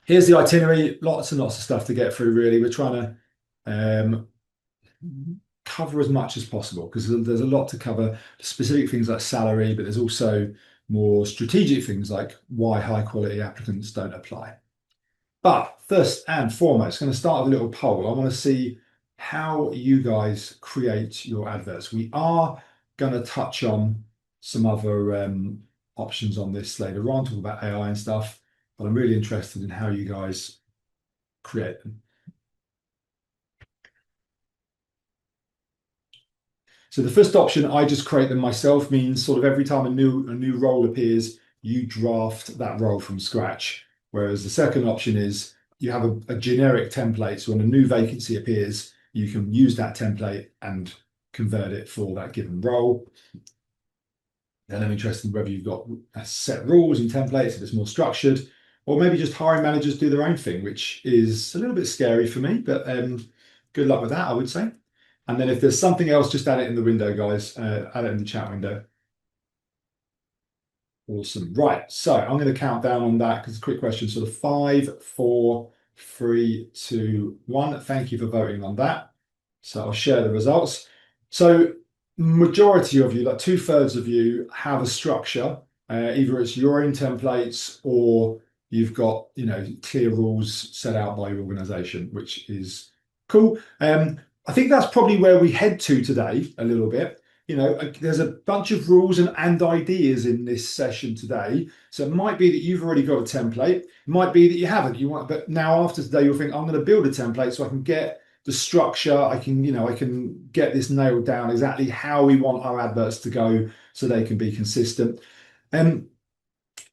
here's the itinerary, lots and lots of stuff to get through, really. We're trying to cover as much as possible because there's a lot to cover, specific things like salary, but there's also more strategic things like why high quality applicants don't apply. But first and foremost, going to start with a little poll. I want to see how you guys create your adverts. We are going to touch on some other options on this later on, talk about AI and stuff, but I'm really interested in how you guys create them. So the first option, I just create them myself, means sort of every time a new role appears, you draft that role from scratch. Whereas the second option is you have a generic template. So when a new vacancy appears, you can use that template and convert it for that given role. Then I'm interested in whether you've got set rules and templates, if it's more structured, or maybe just hiring managers do their own thing, which is a little bit scary for me, but good luck with that, I would say. And then if there's something else, just add it in the window, guys. Add it in the chat window. Awesome. Right. So I'm going to count down on that because it's a quick question. Sort of 5, 4, 3, 2, 1. Thank you for voting on that. So I'll share the results. So majority of you, like 2/3 of you, have a structure. Either it's your own templates or you've got, clear rules set out by your organization, which is cool. I think that's probably where we head to today a little bit. There's a bunch of rules and ideas in this session today. So it might be that you've already got a template. It might be that you haven't. But now after today, you'll think, I'm going to build a template so I can get the structure. I can get this nailed down exactly how we want our adverts to go so they can be consistent.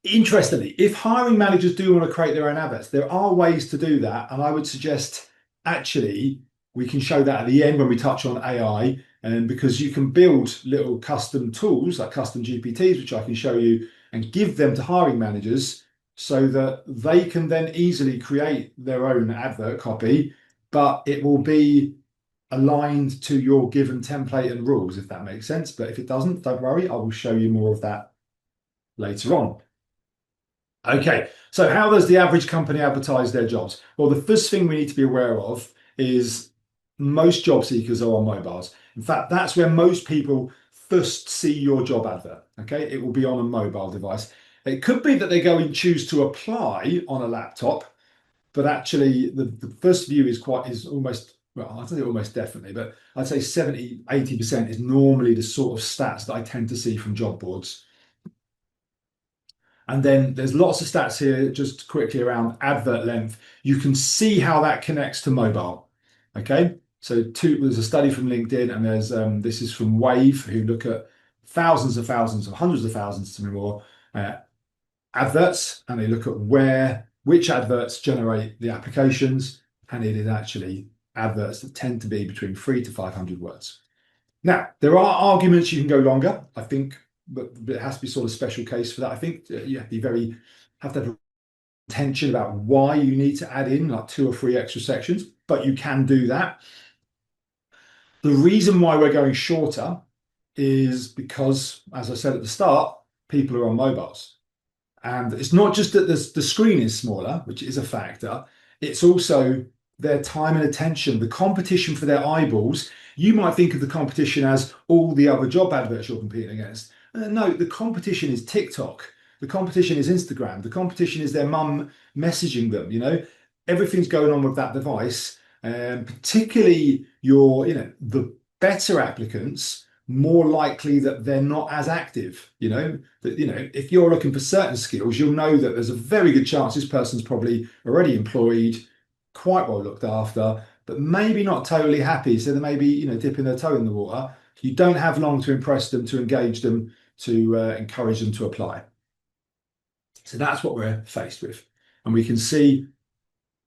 Interestingly, if hiring managers do want to create their own adverts, there are ways to do that. And I would suggest actually we can show that at the end when we touch on AI, and because you can build little custom tools like custom GPTs, which I can show you, and give them to hiring managers so that they can then easily create their own advert copy, but it will be aligned to your given template and rules, if that makes sense. But if it doesn't, don't worry, I will show you more of that later on. Okay, so how does the average company advertise their jobs? Well, the first thing we need to be aware of is most job seekers are on mobiles. In fact, that's where most people first see your job advert. Okay, it will be on a mobile device. It could be that they go and choose to apply on a laptop, but actually the first view is almost, well, I'd say almost definitely, but I'd say 70, 80% is normally the sort of stats that I tend to see from job boards. And then there's lots of stats here just quickly around advert length. You can see how that connects to mobile. Okay, so there's a study from LinkedIn, and there's this is from WIIFM, who look at thousands of hundreds of thousands to be more adverts, and they look at which adverts generate the applications, and it is actually adverts that tend to be between 300 to 500 words. Now, there are arguments you can go longer, I think, but it has to be sort of special case for that. I think you have to have attention about why you need to add in like 2 or 3 extra sections, but you can do that. The reason why we're going shorter is because, as I said at the start, people are on mobiles. And it's not just that the screen is smaller, which is a factor, it's also their time and attention, the competition for their eyeballs. You might think of the competition as all the other job adverts you're competing against. No, the competition is TikTok. The competition is Instagram. The competition is their mum messaging them. Everything's going on with that device. Particularly the better applicants, more likely that they're not as active. If you're looking for certain skills, you'll know that there's a very good chance this person's probably already employed, quite well looked after, but maybe not totally happy. So they may be, dipping their toe in the water. You don't have long to impress them, to engage them, to encourage them to apply. So that's what we're faced with. And we can see,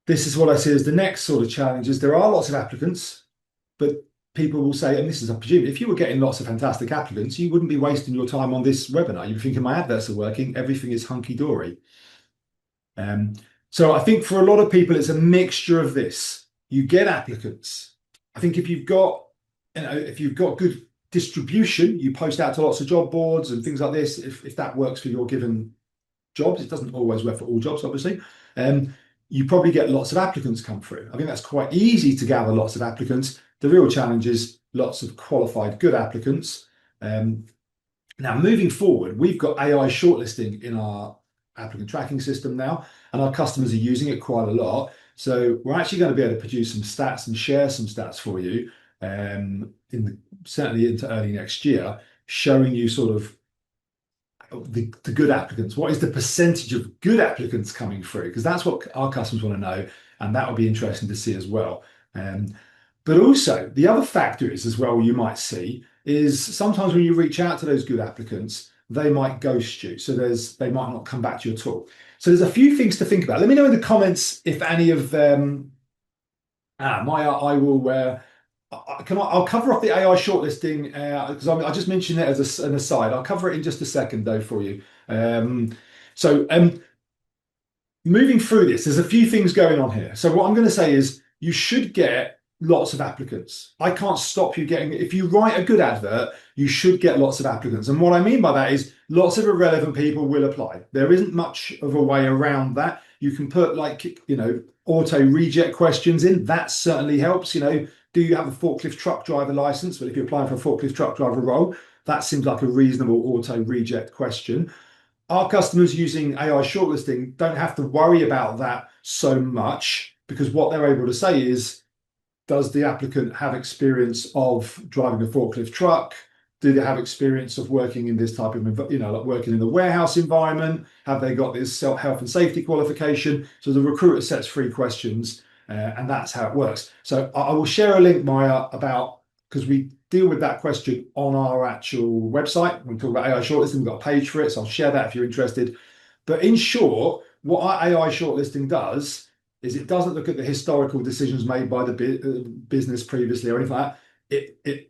this is what I see as the next sort of challenge is there are lots of applicants, but people will say, and this is, I presume, if you were getting lots of fantastic applicants, you wouldn't be wasting your time on this webinar. You'd be thinking, my adverts are working, everything is hunky-dory. So I think for a lot of people, it's a mixture of this. You get applicants. I think if you've got good distribution, you post out to lots of job boards and things like this, if that works for your given jobs, it doesn't always work for all jobs, obviously. you probably get lots of applicants come through. I think that's quite easy to gather lots of applicants. The real challenge is lots of qualified, good applicants. Now, moving forward, we've got AI shortlisting in our applicant tracking system now, and our customers are using it quite a lot. So we're actually going to be able to produce some stats and share some stats for you certainly into early next year, showing you sort of the good applicants. What is the percentage of good applicants coming through? Because that's what our customers want to know, and that will be interesting to see as well. But also, the other factor is as well, you might see, is sometimes when you reach out to those good applicants, they might ghost you. So they might not come back to you at all. So there's a few things to think about. Let me know in the comments if any of them. Maya, I'll cover off the AI shortlisting because I just mentioned it as an aside. I'll cover it in just a second though for you. Moving through this, there's a few things going on here. So what I'm going to say is you should get lots of applicants. I can't stop you getting, if you write a good advert, you should get lots of applicants. And what I mean by that is lots of irrelevant people will apply. There isn't much of a way around that. You can put auto reject questions in. That certainly helps. Do you have a forklift truck driver license? Well, if you're applying for a forklift truck driver role, that seems like a reasonable auto reject question. Our customers using AI shortlisting don't have to worry about that so much because what they're able to say is, does the applicant have experience of driving a forklift truck? Do they have experience of working in this type of, like working in the warehouse environment? Have they got this health and safety qualification? So the recruiter sets 3 questions and that's how it works. So I will share a link, Maya, because we deal with that question on our actual website. We talk about AI shortlisting, we've got a page for it. So I'll share that if you're interested. But in short, what our AI shortlisting does is it doesn't look at the historical decisions made by the business previously or anything like that. It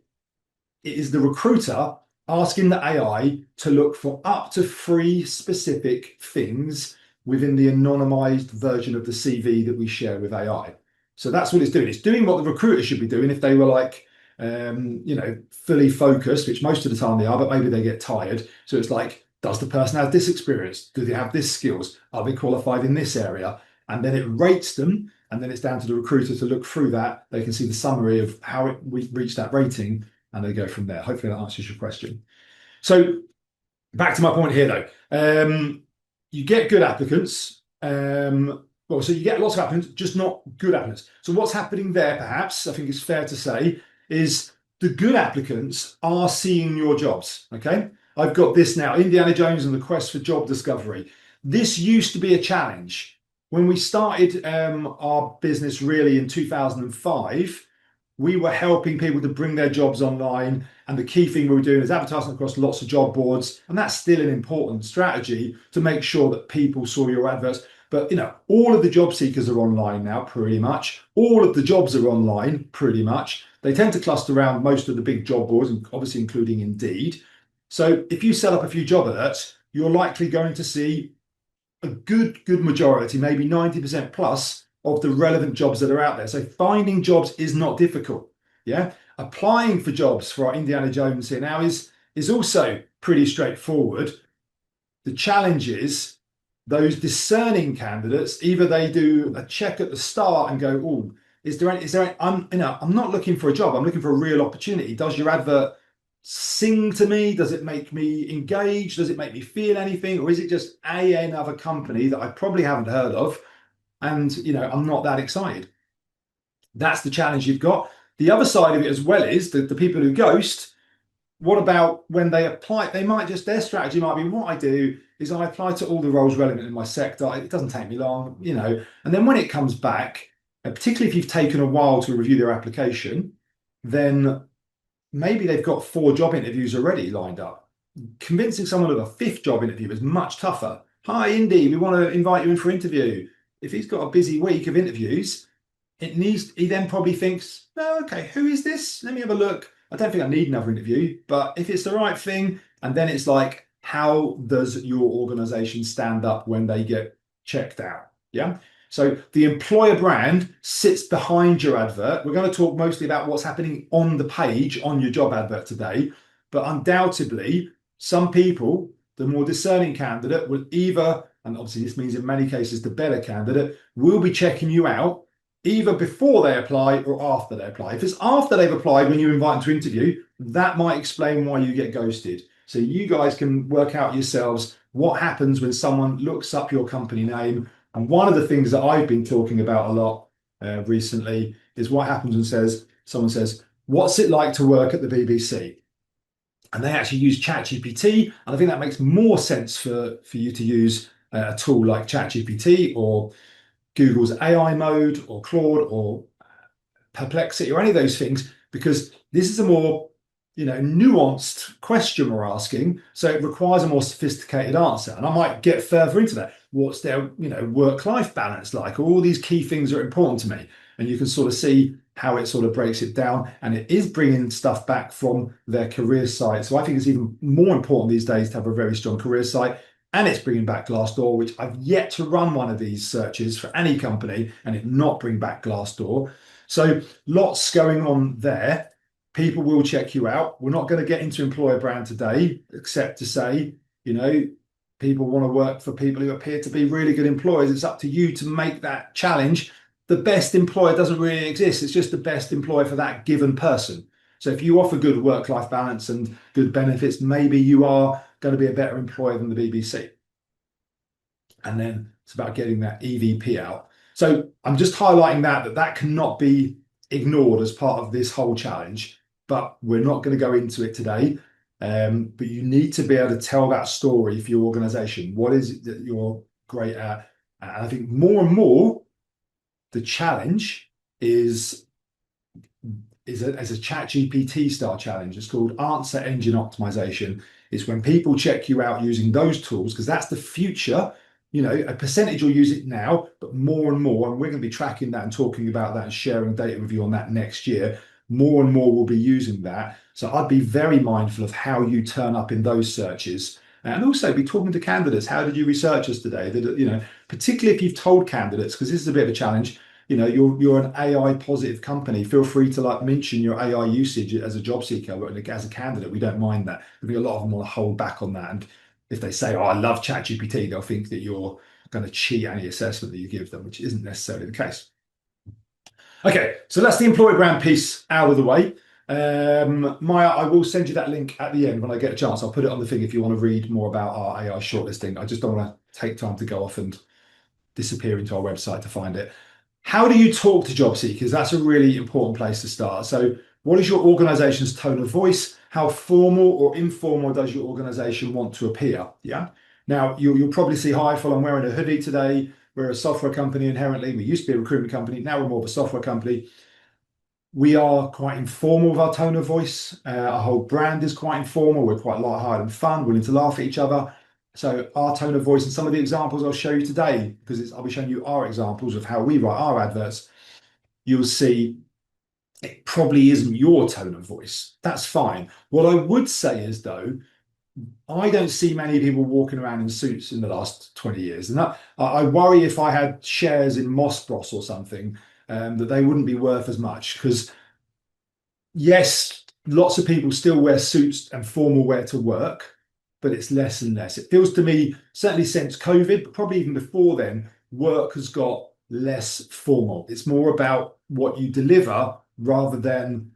is the recruiter asking the AI to look for up to 3 specific things within the anonymized version of the CV that we share with AI. So that's what it's doing. It's doing what the recruiter should be doing if they were fully focused, which most of the time they are, but maybe they get tired. So it's like, does the person have this experience? Do they have this skills? Are they qualified in this area? And then it rates them, and then it's down to the recruiter to look through that. They can see the summary of how we reached that rating, and they go from there. Hopefully that answers your question. So back to my point here, though. You get good applicants. So you get lots of applicants, just not good applicants. So what's happening there, perhaps, I think it's fair to say, is the good applicants are seeing your jobs, okay? I've got this now, Indiana Jones and the Quest for Job Discovery. This used to be a challenge. When we started our business really in 2005, we were helping people to bring their jobs online. And the key thing we were doing is advertising across lots of job boards. And that's still an important strategy to make sure that people saw your adverts. But, all of the job seekers are online now, pretty much. All of the jobs are online, pretty much. They tend to cluster around most of the big job boards, and obviously including Indeed. So if you set up a few job alerts, you're likely going to see a good majority, maybe 90% plus of the relevant jobs that are out there. So finding jobs is not difficult. Yeah. Applying for jobs for our Indiana Jones here now is also pretty straightforward. The challenge is those discerning candidates, either they do a check at the start and go, oh, I'm not looking for a job. I'm looking for a real opportunity. Does your advert sing to me? Does it make me engage? Does it make me feel anything? Or is it just another company that I probably haven't heard of? And, I'm not that excited. That's the challenge you've got. The other side of it as well is that the people who ghost, what about when they apply? Their strategy might be, what I do is I apply to all the roles relevant in my sector. It doesn't take me long, and then when it comes back, particularly if you've taken a while to review their application, then maybe they've got 4 job interviews already lined up. Convincing someone of a 5th job interview is much tougher. Hi, Indy, we want to invite you in for interview. If he's got a busy week of interviews, he then probably thinks, oh, okay, who is this? Let me have a look. I don't think I need another interview, but if it's the right thing, and then it's like, how does your organization stand up when they get checked out? Yeah. So the employer brand sits behind your advert. We're going to talk mostly about what's happening on the page on your job advert today, but undoubtedly some people, the more discerning candidate, will either and obviously this means in many cases the better candidate, will be checking you out either before they apply or after they apply. If it's after they've applied when you invite them to interview, that might explain why you get ghosted. So you guys can work out yourselves what happens when someone looks up your company name. And one of the things that I've been talking about a lot recently is what happens when someone says, "What's it like to work at the BBC?" And they actually use ChatGPT. And I think that makes more sense for you to use a tool like ChatGPT or Google's AI mode or Claude or Perplexity or any of those things, because this is a more nuanced question we're asking, so it requires a more sophisticated answer. And I might get further into that. What's their work-life balance like? All these key things are important to me, and you can sort of see how it sort of breaks it down, and it is bringing stuff back from their career site. So I think it's even more important these days to have a very strong career site. And it's bringing back Glassdoor, which I've yet to run one of these searches for any company and it not bring back Glassdoor. So lots going on there. People will check you out. We're not going to get into employer brand today, except to say, people want to work for people who appear to be really good employers. It's up to you to make that challenge. The best employer doesn't really exist. It's just the best employer for that given person. So if you offer good work-life balance and good benefits, maybe you are going to be a better employer than the BBC. And then it's about getting that EVP out. So I'm just highlighting that cannot be ignored as part of this whole challenge, but we're not going to go into it today. But you need to be able to tell that story for your organization. What is it that you're great at? And I think more and more, the challenge is as a ChatGPT style challenge. It's called answer engine optimization. It's when people check you out using those tools, because that's the future. A percentage will use it now, but more and more, and we're going to be tracking that and talking about that and sharing data with you on that next year. More and more will be using that. So I'd be very mindful of how you turn up in those searches, and also be talking to candidates. How did you research us today? Particularly if you've told candidates, because this is a bit of a challenge. You're an AI positive company. Feel free to mention your AI usage as a job seeker, but as a candidate, we don't mind that. I think a lot of them want to hold back on that. And if they say, "Oh, I love ChatGPT," they'll think that you're going to cheat any assessment that you give them, which isn't necessarily the case. Okay, so that's the employer brand piece out of the way. Maya, I will send you that link at the end when I get a chance. I'll put it on the thing if you want to read more about our AI shortlisting. I just don't want to take time to go off and disappear into our website to find it. How do you talk to job seekers? That's a really important place to start. So what is your organization's tone of voice? How formal or informal does your organization want to appear? Yeah. Now, you'll probably see hireful. I'm wearing a hoodie today. We're a software company inherently. We used to be a recruitment company. Now we're more of a software company. We are quite informal with our tone of voice. Our whole brand is quite informal. We're quite light-hearted and fun, willing to laugh at each other. So our tone of voice and some of the examples I'll show you today, because I'll be showing you our examples of how we write our adverts, you'll see it probably isn't your tone of voice. That's fine. What I would say is, though, I don't see many people walking around in suits in the last 20 years. And I worry if I had shares in Moss Bros or something, that they wouldn't be worth as much. Because, yes, lots of people still wear suits and formal wear to work, but it's less and less. It feels to me, certainly since COVID, but probably even before then, work has got less formal. It's more about what you deliver rather than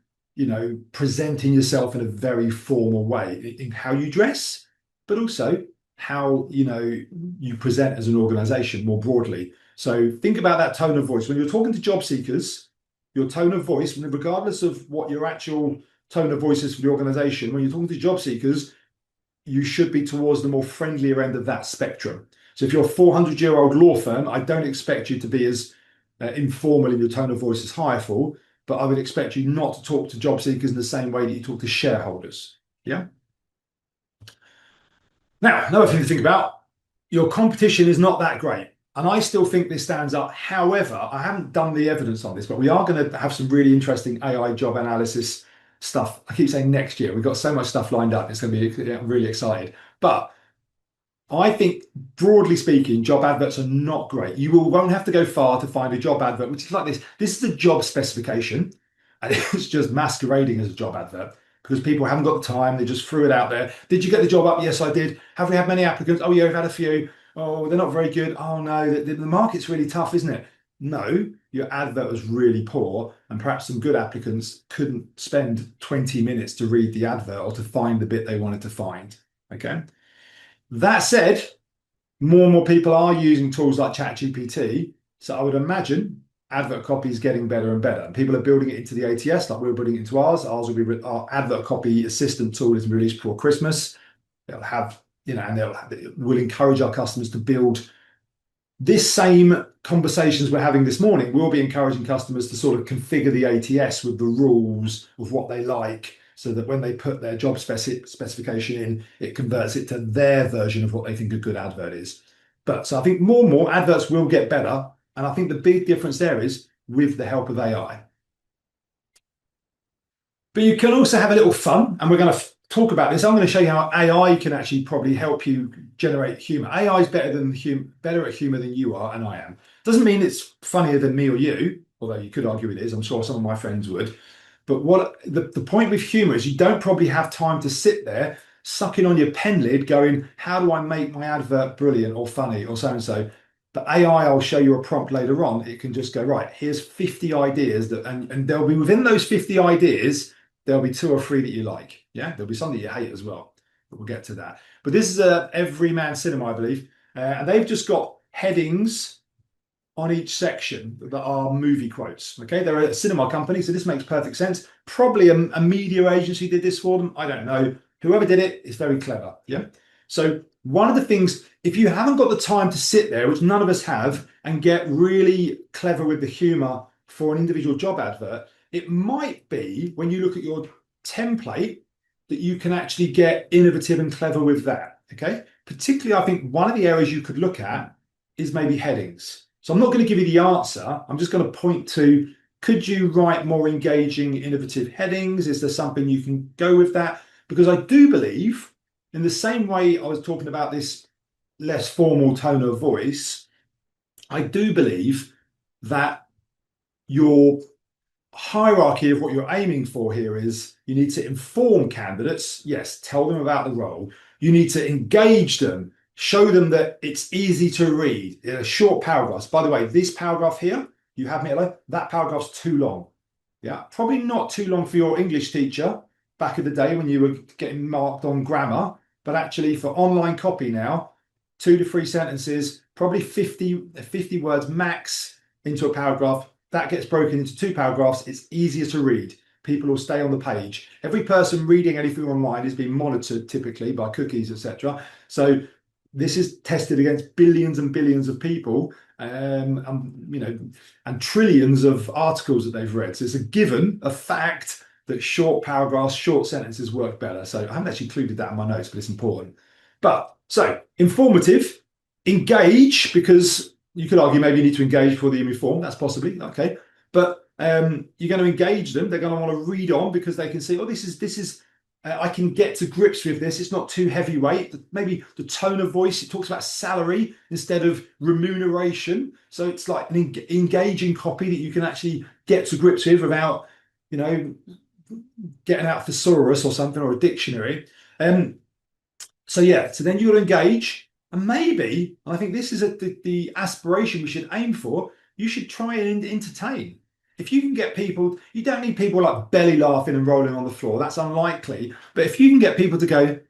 presenting yourself in a very formal way in how you dress, but also how you present as an organization more broadly. So think about that tone of voice when you're talking to job seekers. Your tone of voice, regardless of what your actual tone of voice is for the organization, when you're talking to job seekers, you should be towards the more friendlier end of that spectrum. So if you're a 400-year-old law firm, I don't expect you to be as informal in your tone of voice as hireful, but I would expect you not to talk to job seekers in the same way that you talk to shareholders. Yeah. Now, another thing to think about, your competition is not that great. And I still think this stands up. However, I haven't done the evidence on this, but we are going to have some really interesting AI job analysis stuff. I keep saying next year. We've got so much stuff lined up. It's going to be really excited. But I think, broadly speaking, job adverts are not great. You won't have to go far to find a job advert, which is like this. This is a job specification, and it's just masquerading as a job advert because people haven't got the time. They just threw it out there. Did you get the job up? Yes, I did. Have we had many applicants? Oh, yeah, we've had a few. Oh, they're not very good. Oh no, the market's really tough, isn't it? No, your advert was really poor, and perhaps some good applicants couldn't spend 20 minutes to read the advert or to find the bit they wanted to find. Okay. That said, more and more people are using tools like ChatGPT. So I would imagine advert copy is getting better and better. And people are building it into the ATS like we're building it into ours. Ours will be our advert copy assistant tool is released before Christmas. They'll have, and we'll encourage our customers to build this same conversations we're having this morning. We'll be encouraging customers to sort of configure the ATS with the rules of what they like, so that when they put their job specification in, it converts it to their version of what they think a good advert is. But so I think more and more adverts will get better. And I think the big difference there is with the help of AI. But you can also have a little fun, and we're going to talk about this. I'm going to show you how AI can actually probably help you generate humor. AI is better at humor than you are and I am. Doesn't mean it's funnier than me or you, although you could argue it is. I'm sure some of my friends would. But what the point with humor is, you don't probably have time to sit there sucking on your pen lid going, how do I make my advert brilliant or funny or so and so? But AI, I'll show you a prompt later on. It can just go, right, here's 50 ideas and there'll be within those 50 ideas, there'll be 2 or 3 that you like. Yeah, there'll be some that you hate as well. But we'll get to that. But this is a Everyman Cinema, I believe. And they've just got headings on each section that are movie quotes. Okay, they're a cinema company, so this makes perfect sense. Probably a media agency did this for them. I don't know. Whoever did it is very clever. Yeah. So one of the things, if you haven't got the time to sit there, which none of us have, and get really clever with the humor for an individual job advert, it might be when you look at your template that you can actually get innovative and clever with that. Okay. Particularly, I think one of the areas you could look at is maybe headings. So I'm not going to give you the answer. I'm just going to point to, could you write more engaging, innovative headings? Is there something you can go with that? Because I do believe, in the same way I was talking about this less formal tone of voice, I do believe that your hierarchy of what you're aiming for here is, you need to inform candidates. Yes, tell them about the role. You need to engage them. Show them that it's easy to read, short paragraphs. By the way, this paragraph here, you have me alone, that paragraph's too long. Yeah, probably not too long for your English teacher back in the day when you were getting marked on grammar, but actually for online copy now, 2 to 3 sentences, probably 50 words max into a paragraph. That gets broken into 2 paragraphs. It's easier to read. People will stay on the page. Every person reading anything online is being monitored typically by cookies, etc. So this is tested against billions and billions of people, and trillions of articles that they've read. So it's a given, a fact, that short paragraphs, short sentences work better. So I haven't actually included that in my notes, but it's important. But so informative, engage, because you could argue maybe you need to engage before the inform. That's possibly okay. But you're going to engage them. They're going to want to read on because they can see, oh, this is. I can get to grips with this. It's not too heavyweight. Maybe the tone of voice, it talks about salary instead of remuneration. So it's like an engaging copy that you can actually get to grips with without, getting out thesaurus or something, or a dictionary. So then you'll engage, and maybe, and I think this is the aspiration we should aim for, you should try and entertain. If you can get people, you don't need people like belly laughing and rolling on the floor. That's unlikely. But if you can get people to go,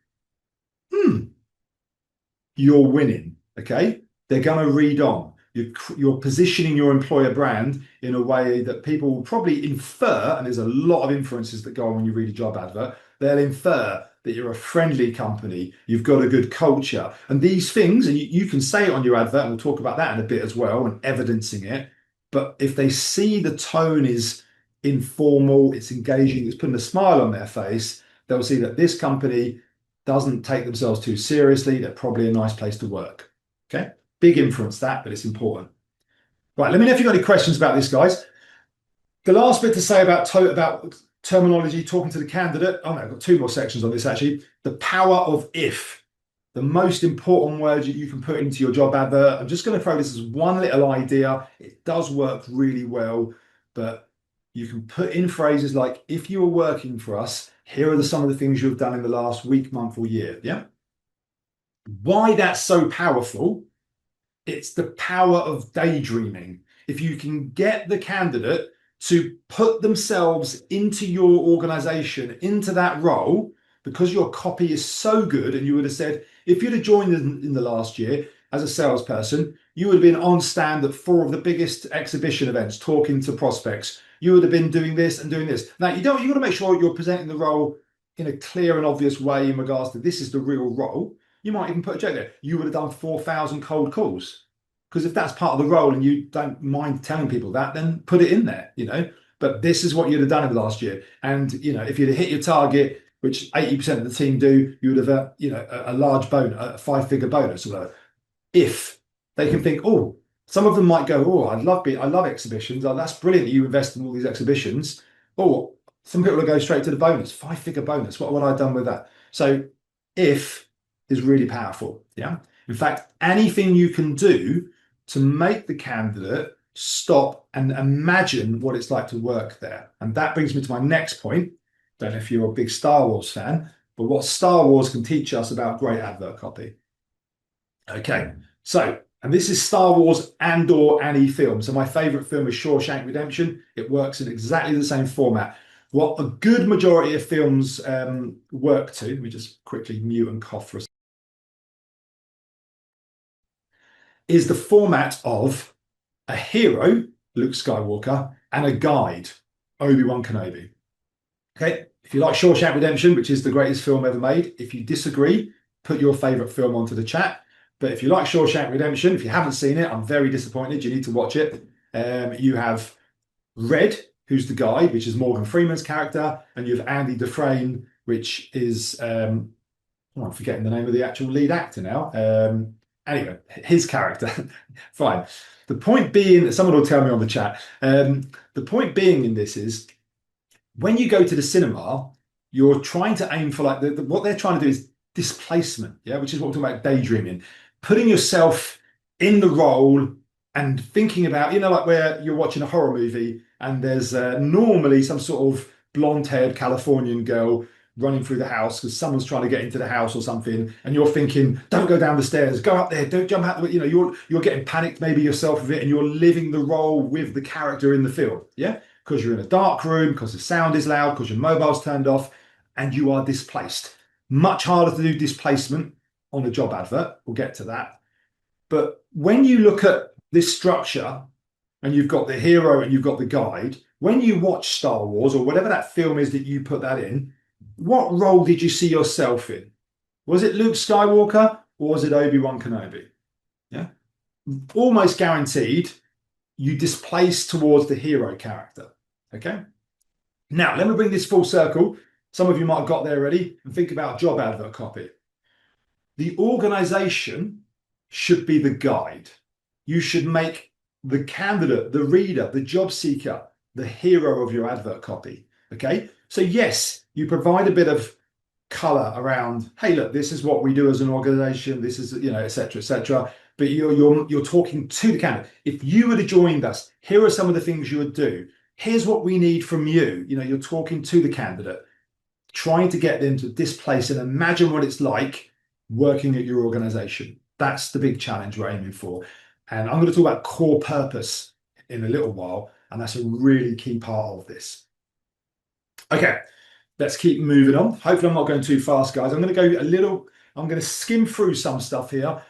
you're winning. Okay. They're going to read on. You're positioning your employer brand in a way that people will probably infer, and there's a lot of inferences that go on when you read a job advert. They'll infer that you're a friendly company, you've got a good culture. And these things, and you can say it on your advert, and we'll talk about that in a bit as well, and evidencing it. But if they see the tone is informal, it's engaging, it's putting a smile on their face, they'll see that this company doesn't take themselves too seriously. They're probably a nice place to work. Okay, big inference that, but it's important. Right, let me know if you've got any questions about this, guys. The last bit to say about terminology, talking to the candidate. Oh no, I've got 2 more sections on this actually. The power of if. The most important words that you can put into your job advert. I'm just going to throw this as one little idea. It does work really well, but you can put in phrases like, if you were working for us, here are some of the things you've done in the last week, month, or year. Yeah. Why that's so powerful It's the power of daydreaming. If you can get the candidate to put themselves into your organization, into that role, because your copy is so good, and you would have said, if you'd have joined in the last year as a salesperson, you would have been on stand at 4 of the biggest exhibition events talking to prospects. You would have been doing this and doing this. Now, you've got to make sure you're presenting the role in a clear and obvious way in regards to this is the real role. You might even put a joke there. You would have done 4,000 cold calls. Because if that's part of the role and you don't mind telling people that, then put it in there, But this is what you'd have done in the last year. And, if you'd have hit your target, which 80% of the team do, you would have, a large bonus, a 5-figure bonus or whatever. If they can think, oh, some of them might go, oh, I love exhibitions. Oh, that's brilliant that you invest in all these exhibitions. Oh, some people will go straight to the bonus, 5-figure bonus. What would I have done with that? So if is really powerful. Yeah. In fact, anything you can do to make the candidate stop and imagine what it's like to work there. And that brings me to my next point. Don't know if you're a big Star Wars fan, but what Star Wars can teach us about great advert copy. Okay, so, and this is Star Wars and/or any film. So my favorite film is Shawshank Redemption. It works in exactly the same format. What a good majority of films work to, let me just quickly mute and cough for a second, is the format of a hero, Luke Skywalker, and a guide, Obi-Wan Kenobi. Okay, if you like Shawshank Redemption, which is the greatest film ever made, if you disagree, put your favorite film onto the chat. But if you like Shawshank Redemption, if you haven't seen it, I'm very disappointed. You need to watch it. You have Red, who's the guide, which is Morgan Freeman's character, and you have Andy Dufresne, which is, I'm forgetting the name of the actual lead actor now. Anyway, his character. Fine. The point being, someone will tell me on the chat, the point being in this is, when you go to the cinema, you're trying to aim for what they're trying to do is displacement, yeah, which is what we're talking about, daydreaming, putting yourself in the role and thinking about, like where you're watching a horror movie and there's normally some sort of blonde-haired Californian girl running through the house because someone's trying to get into the house or something, and you're thinking, don't go down the stairs, go up there, don't jump out the way. You're getting panicked maybe yourself with it, and you're living the role with the character in the film, yeah, because you're in a dark room, because the sound is loud, because your mobile's turned off, and you are displaced. Much harder to do displacement on a job advert. We'll get to that. But when you look at this structure and you've got the hero and you've got the guide, when you watch Star Wars or whatever that film is that you put that in, what role did you see yourself in? Was it Luke Skywalker or was it Obi-Wan Kenobi? Yeah. Almost guaranteed you displace towards the hero character. Okay. Now, let me bring this full circle. Some of you might have got there already, and think about job advert copy. The organization should be the guide. You should make the candidate, the reader, the job seeker, the hero of your advert copy. Okay. So yes, you provide a bit of color around, hey, look, this is what we do as an organization. This is, et cetera, et cetera. But you're talking to the candidate. If you would have joined us, here are some of the things you would do. Here's what we need from you. You're talking to the candidate, trying to get them to displace and imagine what it's like working at your organization. That's the big challenge we're aiming for. And I'm going to talk about core purpose in a little while, and that's a really key part of this. Okay, let's keep moving on. Hopefully I'm not going too fast, guys. I'm going to skim through some stuff here.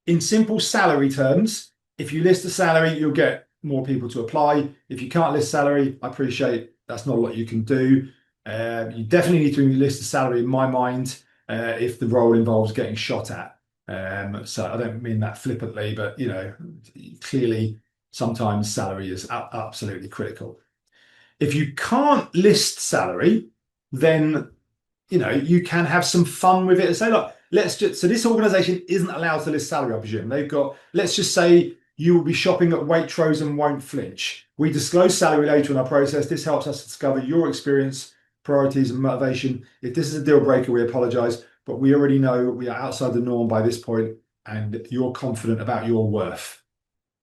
In simple salary terms, if you list a salary, you'll get more people to apply. If you can't list salary, I appreciate that's not what you can do. You definitely need to list a salary in my mind if the role involves getting shot at. So I don't mean that flippantly, but clearly sometimes salary is absolutely critical. If you can't list salary, then you can have some fun with it and say, look, so this organization isn't allowed to list salary, I presume. Let's just say you will be shopping at Waitrose and won't flinch. We disclose salary later in our process. This helps us discover your experience, priorities, and motivation. If this is a deal breaker, we apologize, but we already know we are outside the norm by this point and you're confident about your worth.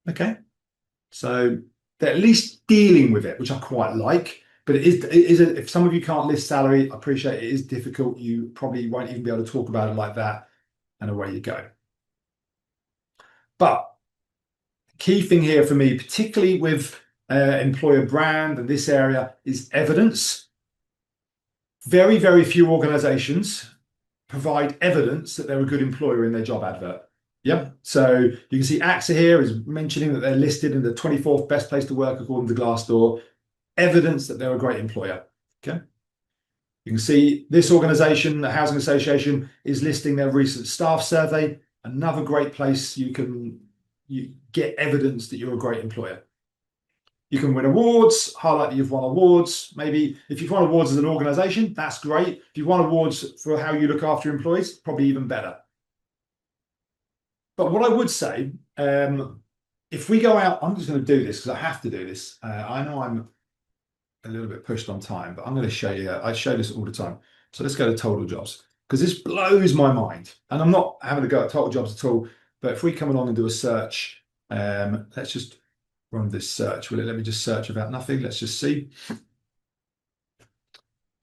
Okay. So they're at least dealing with it, which I quite like. But if some of you can't list salary, I appreciate it is difficult. You probably won't even be able to talk about it like that, and away you go. But Key thing here for me, particularly with employer brand and this area, is evidence. Very, very few organizations provide evidence that they're a good employer in their job advert. Yep. So you can see AXA here is mentioning that they're listed in the 24th best place to work according to Glassdoor. Evidence that they're a great employer. Okay. You can see this organization, the Housing Association, is listing their recent staff survey. Another great place you get evidence that you're a great employer. You can win awards, highlight that you've won awards. Maybe if you've won awards as an organization, that's great. If you've won awards for how you look after your employees, probably even better. But what I would say, if we go out, I'm just going to do this because I have to do this. I know I'm a little bit pushed on time, but I'm going to show you. I show this all the time. So let's go to total jobs because this blows my mind. And I'm not having to go at total jobs at all. But if we come along and do a search, let's just run this search. Will it let me just search about nothing? Let's just see.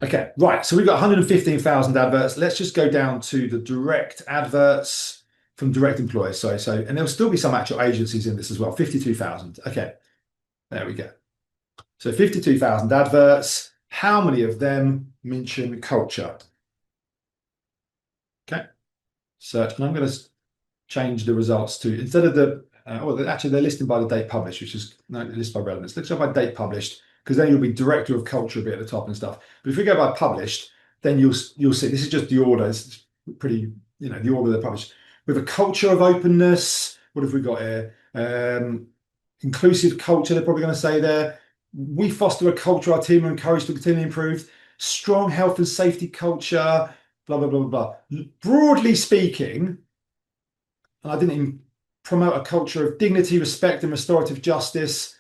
Okay, right. So we've got 115,000 adverts. Let's just go down to the direct adverts from direct employers. So, and there'll still be some actual agencies in this as well. 52,000. Okay, there we go. So 52,000 adverts. How many of them mention culture? Okay, search. And I'm going to change the results to, instead of the, actually they're listed by the date published, which is, no, they're listed by relevance. Let's go by date published, because then you'll be director of culture a bit at the top and stuff. But if we go by published, then you'll see, this is just the order. It's pretty, the order they're published. With a culture of openness, what have we got here? Inclusive culture, they're probably going to say there. We foster a culture our team are encouraged to continually improve. Strong health and safety culture, blah, blah, blah, blah. Broadly speaking, and I didn't even promote a culture of dignity, respect, and restorative justice.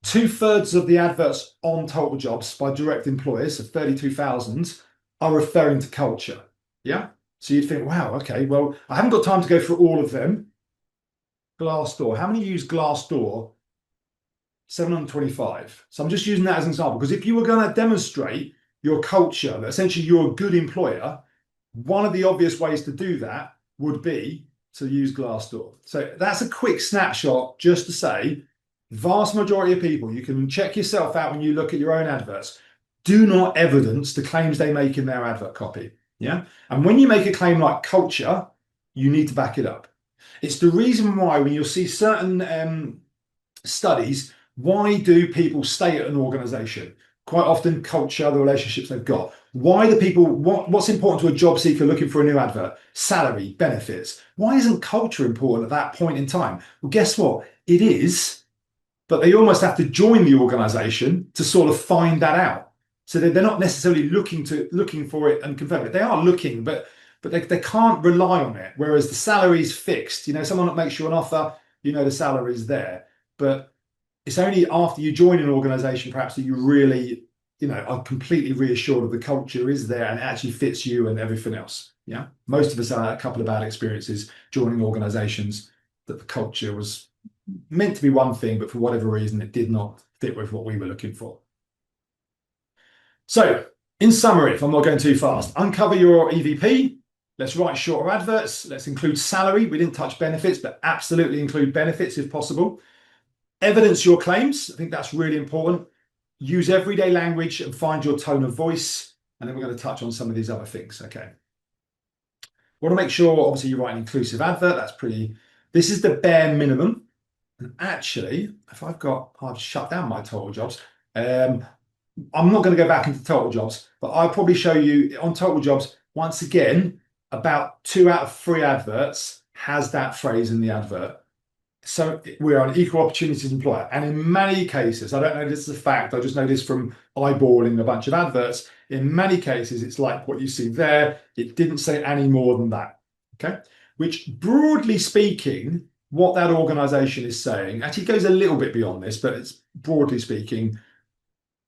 2/3 of the adverts on total jobs by direct employers, so 32,000, are referring to culture. Yeah? So you'd think, wow, okay, well, I haven't got time to go through all of them. Glassdoor. How many use Glassdoor? 725. So I'm just using that as an example, because if you were going to demonstrate your culture, that essentially you're a good employer, one of the obvious ways to do that would be to use Glassdoor. So that's a quick snapshot just to say, vast majority of people, you can check yourself out when you look at your own adverts, do not evidence the claims they make in their advert copy. Yeah. And when you make a claim like culture, you need to back it up. It's the reason why when you'll see certain studies, why do people stay at an organization? Quite often culture, the relationships they've got. Why do people, what's important to a job seeker looking for a new advert? Salary, benefits. Why isn't culture important at that point in time? Well, guess what? It is, but they almost have to join the organization to sort of find that out. So they're not necessarily looking for it and confirm it. They are looking, but they can't rely on it. Whereas the salary is fixed. Someone that makes you an offer, the salary is there. But it's only after you join an organization, perhaps, that you really, are completely reassured of the culture is there and it actually fits you and everything else. Yeah. Most of us had a couple of bad experiences joining organizations that the culture was meant to be one thing, but for whatever reason, it did not fit with what we were looking for. So in summary, if I'm not going too fast, uncover your EVP. Let's write shorter adverts. Let's include salary. We didn't touch benefits, but absolutely include benefits if possible. Evidence your claims. I think that's really important. Use everyday language and find your tone of voice. And then we're going to touch on some of these other things. Okay. Want to make sure, obviously, you write an inclusive advert. This is the bare minimum. And actually, if I've shut down my total jobs. I'm not going to go back into total jobs, but I'll probably show you on total jobs, once again, about 2 out of 3 adverts has that phrase in the advert. So we are an equal opportunities employer. And in many cases, I don't know this is a fact, I just know this from eyeballing a bunch of adverts. In many cases, it's like what you see there. It didn't say any more than that. Okay. Which, broadly speaking, what that organization is saying actually goes a little bit beyond this, but it's broadly speaking,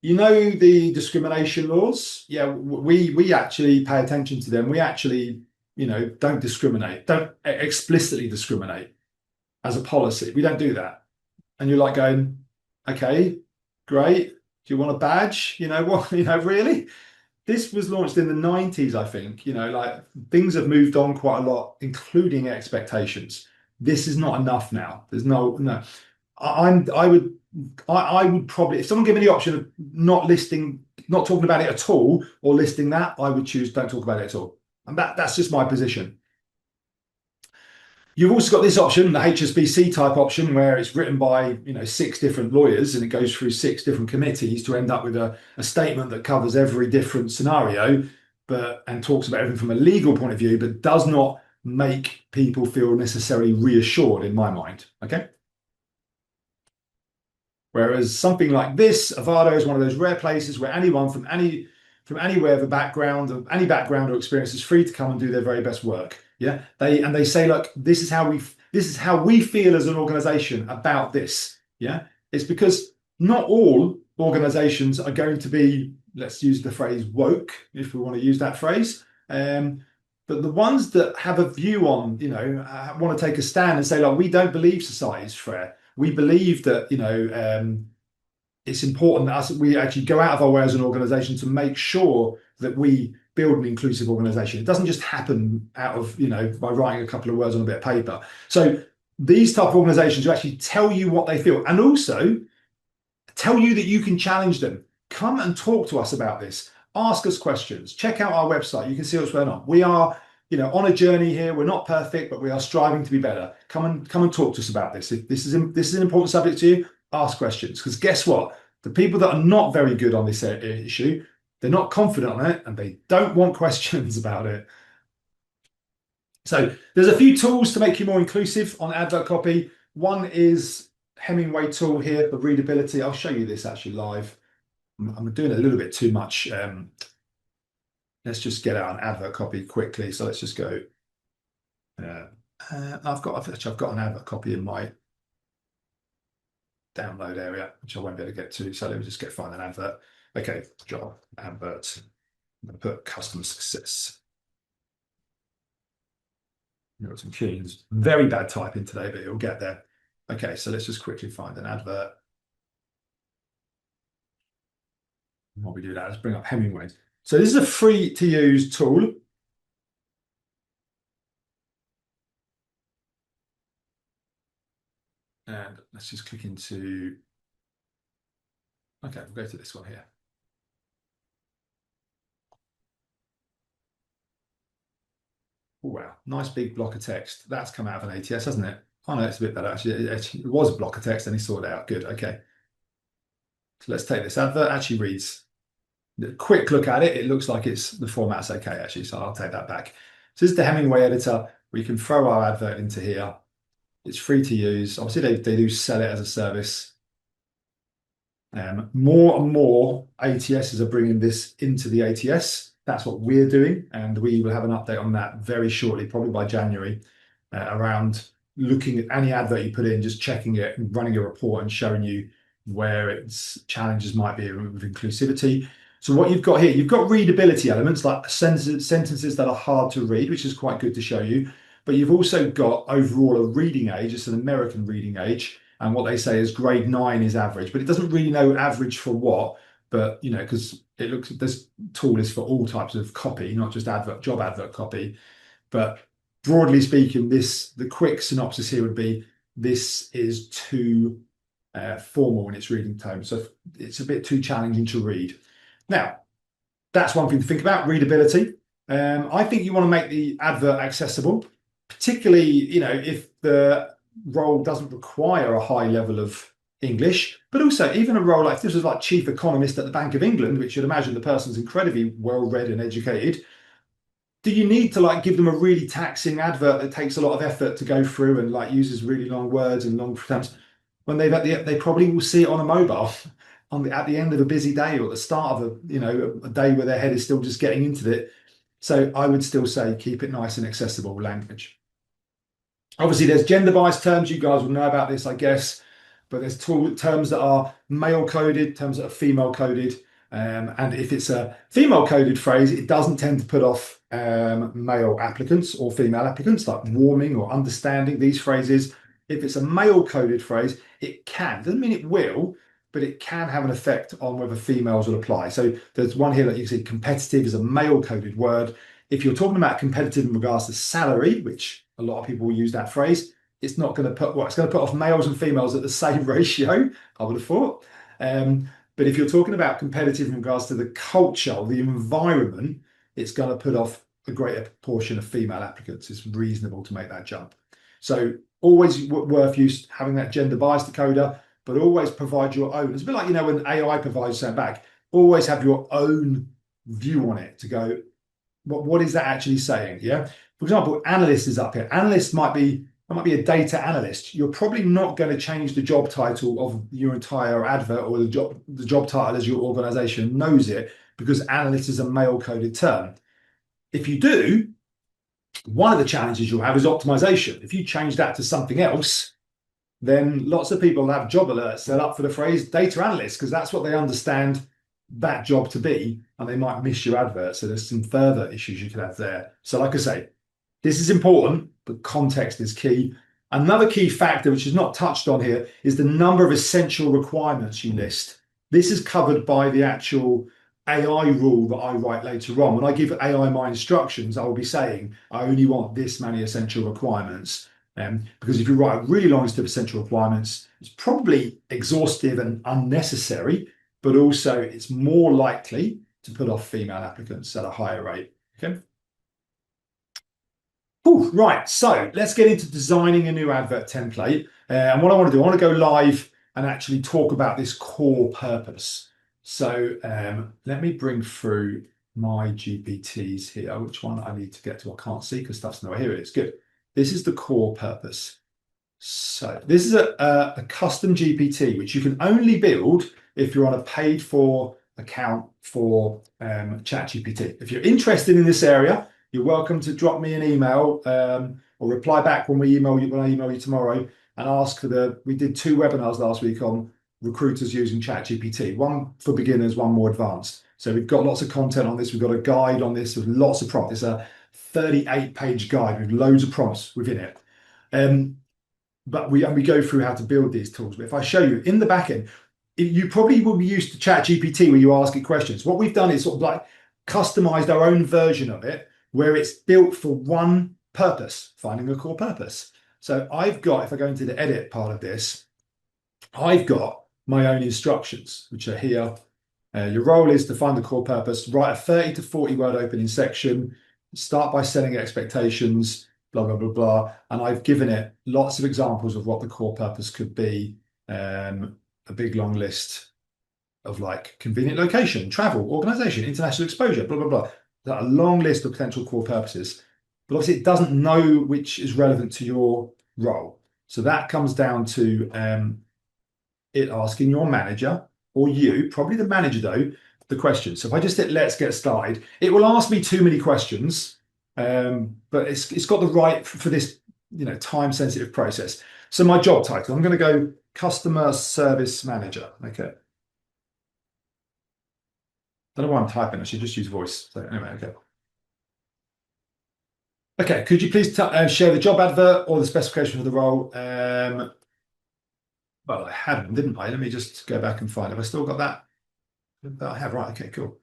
the discrimination laws. Yeah, we actually pay attention to them. We actually, don't discriminate, don't explicitly discriminate. As a policy, we don't do that. And you're like going, okay, great. Do you want a badge? Really? This was launched in the 90s, I think. Things have moved on quite a lot, including expectations. this is not enough now. There's no. I would probably, if someone gave me the option of not talking about it at all, or listing that, I would choose don't talk about it at all. And that's just my position. You've also got this option, the HSBC type option, where it's written by 6 different lawyers and it goes through 6 different committees to end up with a statement that covers every different scenario, and talks about everything from a legal point of view, but does not make people feel necessarily reassured in my mind. Okay. Whereas something like this, Avado is one of those rare places where anyone from anywhere of a background, of any background or experience, is free to come and do their very best work. Yeah, they say, look, this is how we feel as an organization about this. Yeah, it's because not all organizations are going to be, let's use the phrase woke, if we want to use that phrase. But the ones that have a view on, want to take a stand and say, like, we don't believe society is fair. We believe that, it's important that we actually go out of our way as an organization to make sure that we build an inclusive organization. It doesn't just happen out of, by writing a couple of words on a bit of paper. So these type of organizations who actually tell you what they feel and also tell you that you can challenge them. Come and talk to us about this. Ask us questions. Check out our website. You can see what's going on. We are, on a journey here. We're not perfect, but we are striving to be better. Come and talk to us about this. If this is an important subject to you, ask questions. Because guess what? The people that are not very good on this issue, they're not confident on it, and they don't want questions about it. So there's a few tools to make you more inclusive on advert copy. One is Hemingway tool here for readability. I'll show you this actually live. I'm doing a little bit too much. Let's just get out an advert copy quickly. So let's just go. I've got an advert copy in my download area, which I won't be able to get to. So let me just find an advert. Okay, Job Adverts. I'm going to put customer success. Got some keys. Very bad typing today, but it'll get there. Okay, so let's just quickly find an advert. While we do that, let's bring up Hemingway. So this is a free to use tool. And let's just click into, okay, we'll go to this one here. Oh, wow, nice big block of text. That's come out of an ATS, hasn't it? Oh no, it's a bit better actually. It was a block of text and he sorted it out. Good, okay. So let's take this advert. Actually reads, a quick look at it, it looks like the format's okay actually, so I'll take that back. So this is the Hemingway editor. We can throw our advert into here. It's free to use. Obviously, they do sell it as a service. More and more ATSs are bringing this into the ATS. That's what we're doing, and we will have an update on that very shortly, probably by January, around looking at any advert you put in, just checking it and running a report and showing you where its challenges might be with inclusivity. So what you've got here, you've got readability elements like sentences that are hard to read, which is quite good to show you. But you've also got overall a reading age. It's an American reading age. And what they say is grade 9 is average, but it doesn't really know average for what, but because it looks, this tool is for all types of copy, not just job advert copy. But broadly speaking, the quick synopsis here would be, this is too formal in its reading tone. So it's a bit too challenging to read. Now, that's one thing to think about, readability. I think you want to make the advert accessible, particularly, if the role doesn't require a high level of English, but also even a role like, if this was like chief economist at the Bank of England, which you'd imagine the person's incredibly well read and educated. Do you need to give them a really taxing advert that takes a lot of effort to go through and uses really long words and long terms when they probably will see it on a mobile at the end of a busy day or at the start of a day where their head is still just getting into it. So I would still say keep it nice and accessible language. Obviously, there's gender-biased terms. You guys will know about this, I guess. But there's terms that are male-coded, terms that are female-coded. And if it's a female-coded phrase, it doesn't tend to put off male applicants or female applicants, like warming or understanding, these phrases. If it's a male-coded phrase, it can. Doesn't mean it will, but it can have an effect on whether females will apply. So there's one here that you can see, competitive is a male-coded word. If you're talking about competitive in regards to salary, which a lot of people will use that phrase, it's not going to put, well, it's going to put off males and females at the same ratio, I would have thought. But if you're talking about competitive in regards to the culture or the environment, it's going to put off a greater proportion of female applicants. It's reasonable to make that jump. So always worth you having that gender biased decoder, but always provide your own. It's a bit like, when AI provides something back, always have your own view on it to go, what is that actually saying? Yeah. For example, analyst is up here. Analyst might be a data analyst. You're probably not going to change the job title of your entire advert, or the job title as your organization knows it, because analyst is a male coded term. If you do, one of the challenges you'll have is optimization. If you change that to something else, then lots of people have job alerts set up for the phrase data analyst, because that's what they understand that job to be, and they might miss your advert. So there's some further issues you could have there. So like I say, this is important, but context is key. Another key factor, which is not touched on here, is the number of essential requirements you list. This is covered by the actual AI rule that I write later on. When I give AI my instructions, I will be saying, I only want this many essential requirements. Because if you write a really long list of essential requirements, it's probably exhaustive and unnecessary, but also it's more likely to put off female applicants at a higher rate. Okay. Ooh, right, so let's get into designing a new advert template. And what I want to do, I want to go live and actually talk about this core purpose. So let me bring through my GPTs here. Which one I need to get to? I can't see because stuff's nowhere. Here it is. Good. This is the core purpose. So this is a custom GPT, which you can only build if you're on a paid for account for ChatGPT. If you're interested in this area, you're welcome to drop me an email or reply back when I email you tomorrow and ask for we did 2 webinars last week on recruiters using ChatGPT, one for beginners, one more advanced. So we've got lots of content on this. We've got a guide on this with lots of prompts. It's a 38-page guide with loads of prompts within it. But we go through how to build these tools. But if I show you in the back end, you probably will be used to ChatGPT where you ask it questions. What we've done is sort of like customized our own version of it, where it's built for one purpose, finding a core purpose. So I've got, if I go into the edit part of this, I've got my own instructions, which are here. Your role is to find the core purpose, write a 30 to 40 word opening section, start by setting expectations, blah, blah, blah, blah. And I've given it lots of examples of what the core purpose could be. A big long list of like convenient location, travel, organization, international exposure, blah, blah, blah. A long list of potential core purposes. But obviously it doesn't know which is relevant to your role. So that comes down to it asking your manager or you, probably the manager though, the question. So if I just hit let's get started, it will ask me too many questions, but it's got the right for this time sensitive process. So my job title, I'm going to go customer service manager. Okay. Don't know why I'm typing. I should just use voice. So anyway, okay. Okay, could you please share the job advert or the specification for the role? Well, I had them, didn't I? Let me just go back and find. Have I still got that? I have, right. Okay, cool.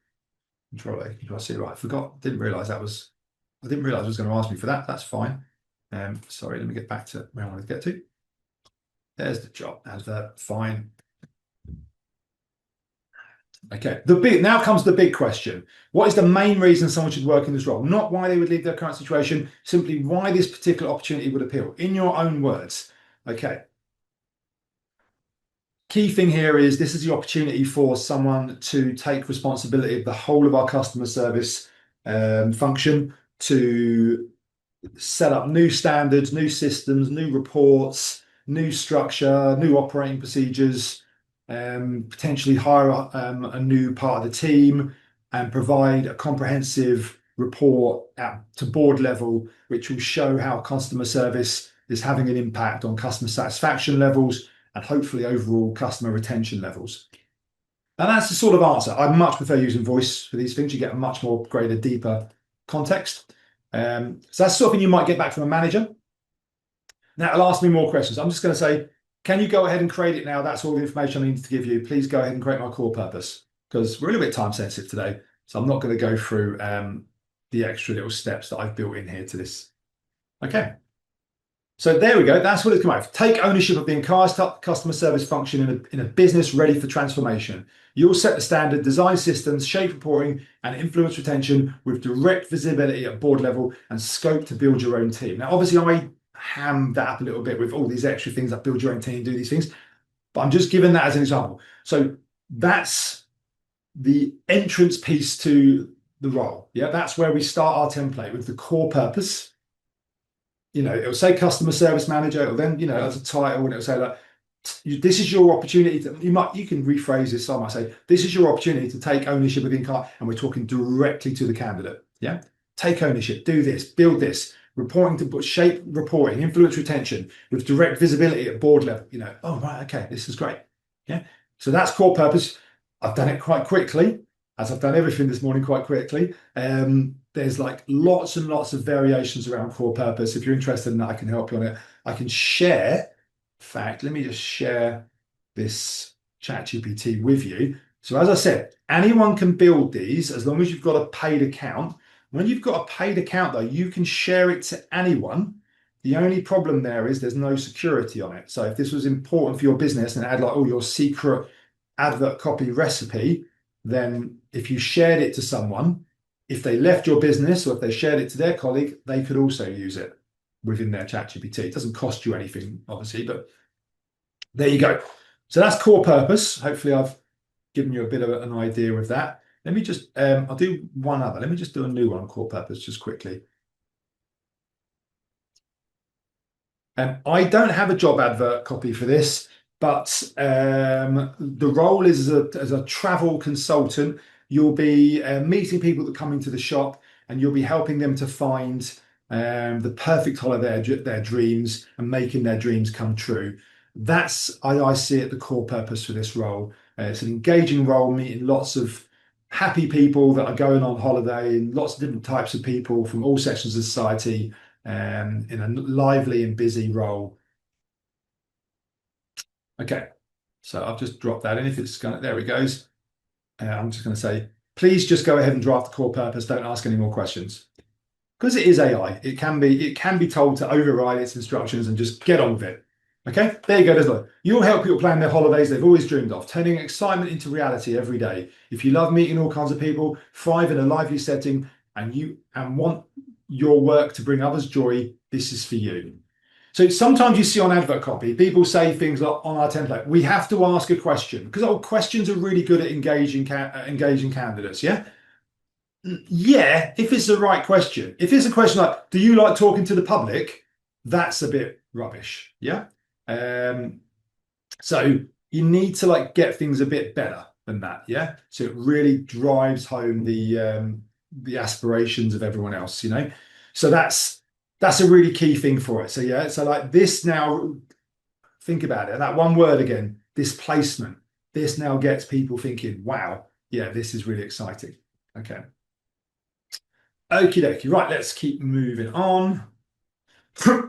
Control A, Control C, right. I forgot. I didn't realize it was going to ask me for that. That's fine. Sorry, let me get back to where I wanted to get to. There's the job advert. Fine. Okay, now comes the big question. What is the main reason someone should work in this role? Not why they would leave their current situation, simply why this particular opportunity would appeal, in your own words. Okay. Key thing here is this is the opportunity for someone to take responsibility of the whole of our customer service function, to set up new standards, new systems, new reports, new structure, new operating procedures, potentially hire a new part of the team and provide a comprehensive report to board level, which will show how customer service is having an impact on customer satisfaction levels and hopefully overall customer retention levels. And that's the sort of answer. I much prefer using voice for these things. You get a much more greater, deeper context. So that's something you might get back from a manager. Now it'll ask me more questions. I'm just going to say, can you go ahead and create it now? That's all the information I need to give you. Please go ahead and create my core purpose, because we're a little bit time sensitive today. So I'm not going to go through the extra little steps that I've built in here to this. Okay. So there we go. That's what it's come out of. Take ownership of the entire customer service function in a business ready for transformation. You'll set the standard, design systems, shape reporting, and influence retention with direct visibility at board level and scope to build your own team. Now, obviously, I hammed that up a little bit with all these extra things like build your own team, do these things, but I'm just giving that as an example. So that's the entrance piece to the role. Yeah, that's where we start our template with the core purpose. It'll say customer service manager, it'll then, as a title, and it'll say like, this is your opportunity to, you can rephrase this. So I might say, this is your opportunity to take ownership of the income, and we're talking directly to the candidate. Yeah. Take ownership, do this, build this, reporting to shape reporting, influence retention with direct visibility at board level. Oh, right, okay, this is great. Yeah. So that's core purpose. I've done it quite quickly, as I've done everything this morning quite quickly. There's like lots and lots of variations around core purpose. If you're interested in that, I can help you on it. I can share. In fact, let me just share this ChatGPT with you. So as I said, anyone can build these as long as you've got a paid account. When you've got a paid account, though, you can share it to anyone. The only problem there is there's no security on it. So if this was important for your business and it had like, oh, your secret advert copy recipe, then if you shared it to someone, if they left your business or if they shared it to their colleague, they could also use it within their ChatGPT. It doesn't cost you anything, obviously, but there you go. So that's core purpose. Hopefully I've given you a bit of an idea of that. Let me just, I'll do one other. Let me just do a new one on core purpose just quickly. I don't have a job advert copy for this, but the role is as a travel consultant. You'll be meeting people that come into the shop, and you'll be helping them to find the perfect holiday, their dreams, and making their dreams come true. That's, I see it, the core purpose for this role. It's an engaging role, meeting lots of happy people that are going on holiday, and lots of different types of people from all sections of society, in a lively and busy role. Okay, so I've just dropped that in. If it's going, there it goes. I'm just going to say, please just go ahead and draft the core purpose. Don't ask any more questions, because it is AI. It can be told to override its instructions and just get on with it. Okay, there you go. There's like, you'll help people plan their holidays they've always dreamed of, turning excitement into reality every day. If you love meeting all kinds of people, thrive in a lively setting, and want your work to bring others joy, this is for you. So sometimes you see on advert copy, people say things like on our template, we have to ask a question, because questions are really good at engaging candidates. Yeah. Yeah, if it's the right question. If it's a question like, do you like talking to the public? That's a bit rubbish. Yeah. So you need to like get things a bit better than that. Yeah. So it really drives home the aspirations of everyone else, So that's a really key thing for it. So yeah, so like this now, think about it. That one word again, displacement. This now gets people thinking, wow, yeah, this is really exciting. Okay. Okie dokie. Right, let's keep moving on.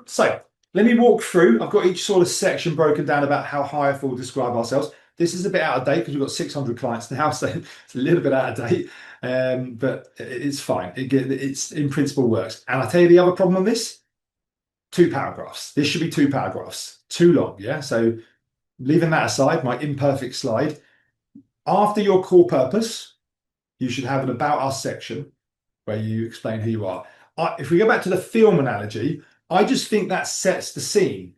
So let me walk through. I've got each sort of section broken down about how hireful describe ourselves. This is a bit out of date because we've got 600 clients now, so it's a little bit out of date, but it's fine. It's in principle works. And I tell you the other problem on this, 2 paragraphs. This should be 2 paragraphs. Too long, yeah? So leaving that aside, my imperfect slide, after your core purpose, you should have an about us section where you explain who you are. If we go back to the film analogy, I just think that sets the scene,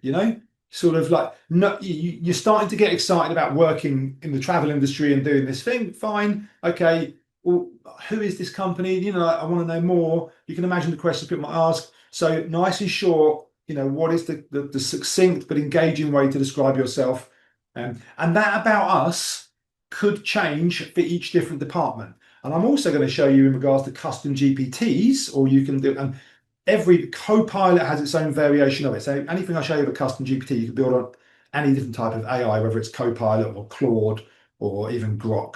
sort of like, no, you're starting to get excited about working in the travel industry and doing this thing. Fine. Okay. Well, who is this company? I want to know more. You can imagine the questions people might ask. So nice and short, what is the succinct but engaging way to describe yourself? And that about us could change for each different department. And I'm also going to show you in regards to custom GPTs, or you can do, and every copilot has its own variation of it. So anything I show you of a custom GPT, you can build on any different type of AI, whether it's Copilot or Claude or even Grok.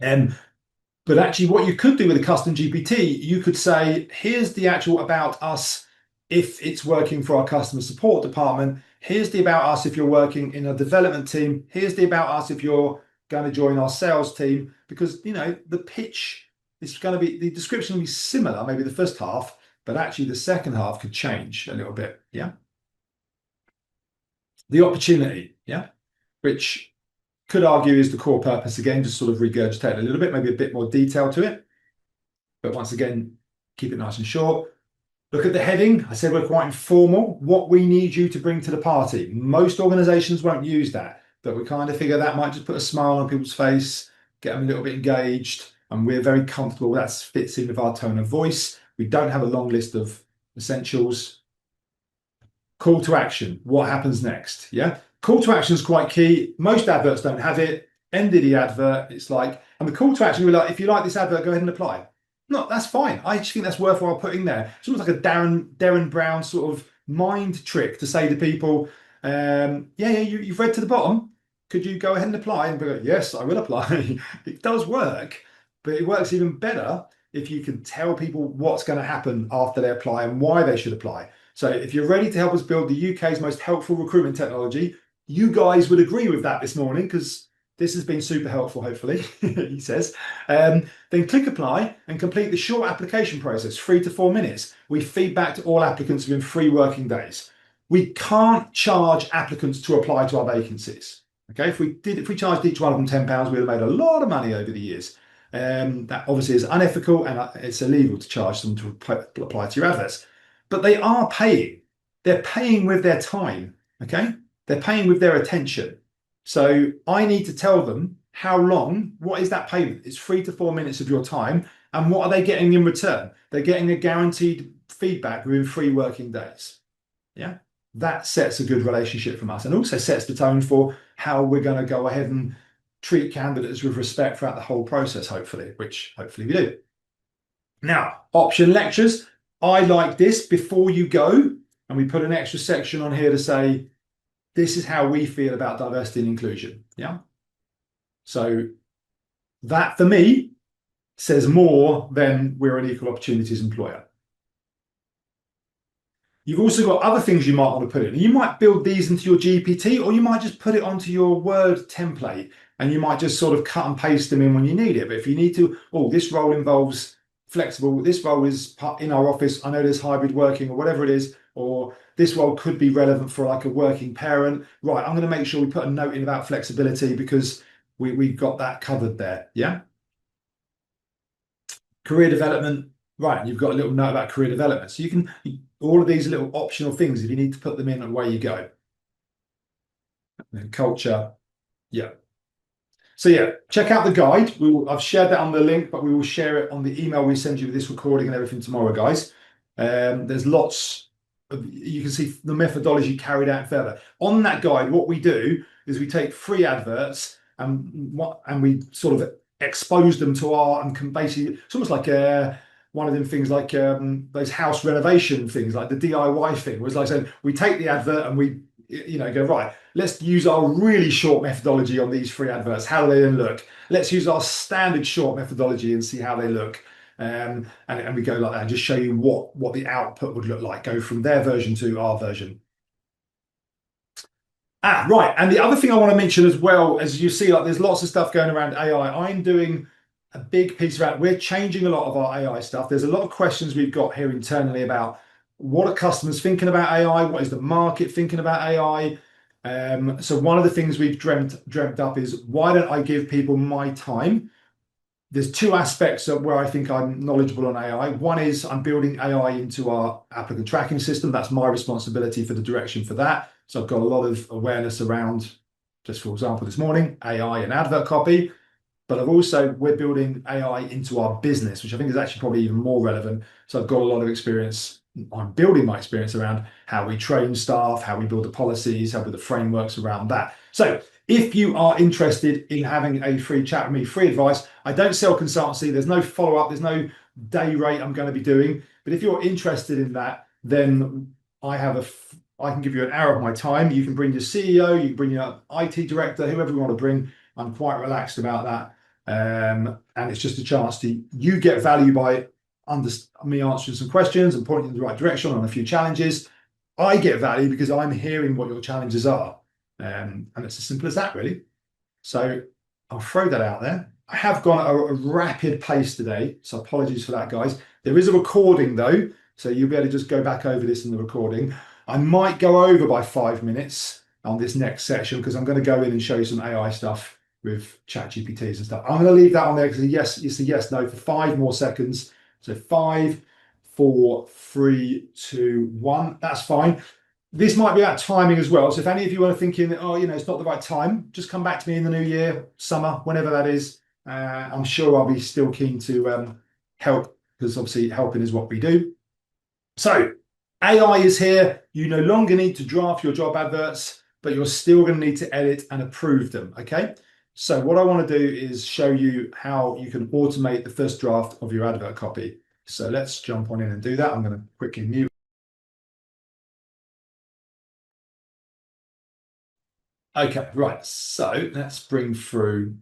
But actually what you could do with a custom GPT, you could say, here's the actual about us if it's working for our customer support department. Here's the about us if you're working in a development team. Here's the about us if you're going to join our sales team, because the pitch is going to be, the description will be similar, maybe the first half, but actually the second half could change a little bit. Yeah. The opportunity, yeah, which could argue is the core purpose again, just sort of regurgitate a little bit, maybe a bit more detail to it. But once again, keep it nice and short. Look at the heading. I said we're quite informal. What we need you to bring to the party. Most organizations won't use that, but we kind of figure that might just put a smile on people's face, get them a little bit engaged, and we're very comfortable. That fits in with our tone of voice. We don't have a long list of essentials. Call to action. What happens next? Yeah. Call to action is quite key. Most adverts don't have it. End of the advert. It's like, and the call to action, we're like, if you like this advert, go ahead and apply. No, that's fine. I just think that's worthwhile putting there. It's almost like a Darren Brown sort of mind trick to say to people, you've read to the bottom. Could you go ahead and apply? And be like, yes, I will apply. It does work, but it works even better if you can tell people what's going to happen after they apply and why they should apply. So if you're ready to help us build the UK's most helpful recruitment technology, you guys would agree with that this morning because this has been super helpful, hopefully, he says. Then click apply and complete the short application process, 3 to 4 minutes. We feed back to all applicants within 3 working days. We can't charge applicants to apply to our vacancies. Okay, if we charged each one of them £10, we'd have made a lot of money over the years. That obviously is unethical and it's illegal to charge them to apply to your adverts. But they are paying. They're paying with their time, okay? They're paying with their attention. So I need to tell them how long, what is that payment? It's 3 to 4 minutes of your time. And what are they getting in return? They're getting a guaranteed feedback within 3 working days. Yeah, that sets a good relationship from us and also sets the tone for how we're going to go ahead and treat candidates with respect throughout the whole process, hopefully, which hopefully we do. Now, option lectures. I like this before you go, and we put an extra section on here to say, this is how we feel about diversity and inclusion. Yeah. So that for me says more than we're an equal opportunities employer. You've also got other things you might want to put in. You might build these into your GPT, or you might just put it onto your Word template and you might just sort of cut and paste them in when you need it. But if you need to, this role involves flexible, this role is in our office, I know there's hybrid working or whatever it is, or this role could be relevant for like a working parent. Right, I'm going to make sure we put a note in about flexibility because we've got that covered there. Yeah. Career development. Right, you've got a little note about career development. So you can, all of these little optional things, if you need to put them in, away you go. And culture. Yeah. So yeah, check out the guide. I've shared that on the link, but we will share it on the email we send you with this recording and everything tomorrow, guys. There's lots of, you can see the methodology carried out further. On that guide, what we do is we take free adverts and we sort of expose them to and can basically, it's almost like one of them things like those house renovation things, like the DIY thing, was like saying, we take the advert and we go, right, let's use our really short methodology on these free adverts. How do they then look? Let's use our standard short methodology and see how they look. And we go like that and just show you what the output would look like. Go from their version to our version. Right. And the other thing I want to mention as well, as you see, like there's lots of stuff going around AI. I'm doing a big piece around, we're changing a lot of our AI stuff. There's a lot of questions we've got here internally about what are customers thinking about AI? What is the market thinking about AI? So one of the things we've dreamt up is, why don't I give people my time? There's 2 aspects of where I think I'm knowledgeable on AI. One is I'm building AI into our applicant tracking system. That's my responsibility for the direction for that. So I've got a lot of awareness around, just for example, this morning, AI and advert copy. But we're building AI into our business, which I think is actually probably even more relevant. So I've got a lot of experience. I'm building my experience around how we train staff, how we build the policies, how we build the frameworks around that. So if you are interested in having a free chat with me, free advice, I don't sell consultancy. There's no follow-up. There's no day rate I'm going to be doing. But if you're interested in that, then I can give you an hour of my time. You can bring your CEO, you can bring your IT director, whoever you want to bring. I'm quite relaxed about that. And it's just a chance to, you get value by me answering some questions and pointing in the right direction on a few challenges. I get value because I'm hearing what your challenges are. And it's as simple as that, really. So I'll throw that out there. I have gone at a rapid pace today, so apologies for that, guys. There is a recording though, so you'll be able to just go back over this in the recording. I might go over by 5 minutes, on this next section because I'm going to go in and show you some AI stuff with ChatGPTs and stuff. I'm going to leave that on there because yes, it's a yes, no for 5 more seconds. So 5, 4, 3, 2, 1. That's fine. This might be about timing as well. So if any of you are thinking, oh, it's not the right time, just come back to me in the new year, summer, whenever that is. I'm sure I'll be still keen to help because obviously helping is what we do. So AI is here. You no longer need to draft your job adverts, but you're still going to need to edit and approve them. Okay. So what I want to do is show you how you can automate the first draft of your advert copy. So let's jump on in and do that. I'm going to quickly mute. Okay, right. So let's bring through.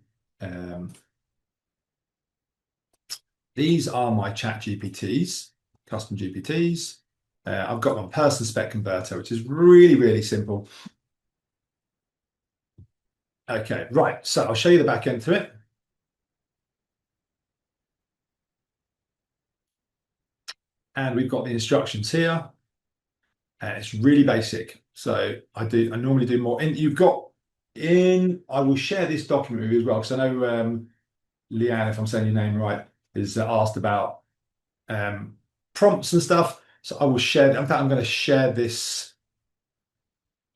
These are my chat GPTs, custom GPTs. I've got my person spec converter, which is really, really simple. Okay, right. So I'll show you the back end to it. And we've got the instructions here. It's really basic. So I normally do more. And I will share this document with you as well, because I know Leanne, if I'm saying your name right, is asked about prompts and stuff. So I will share. In fact, I'm going to share this.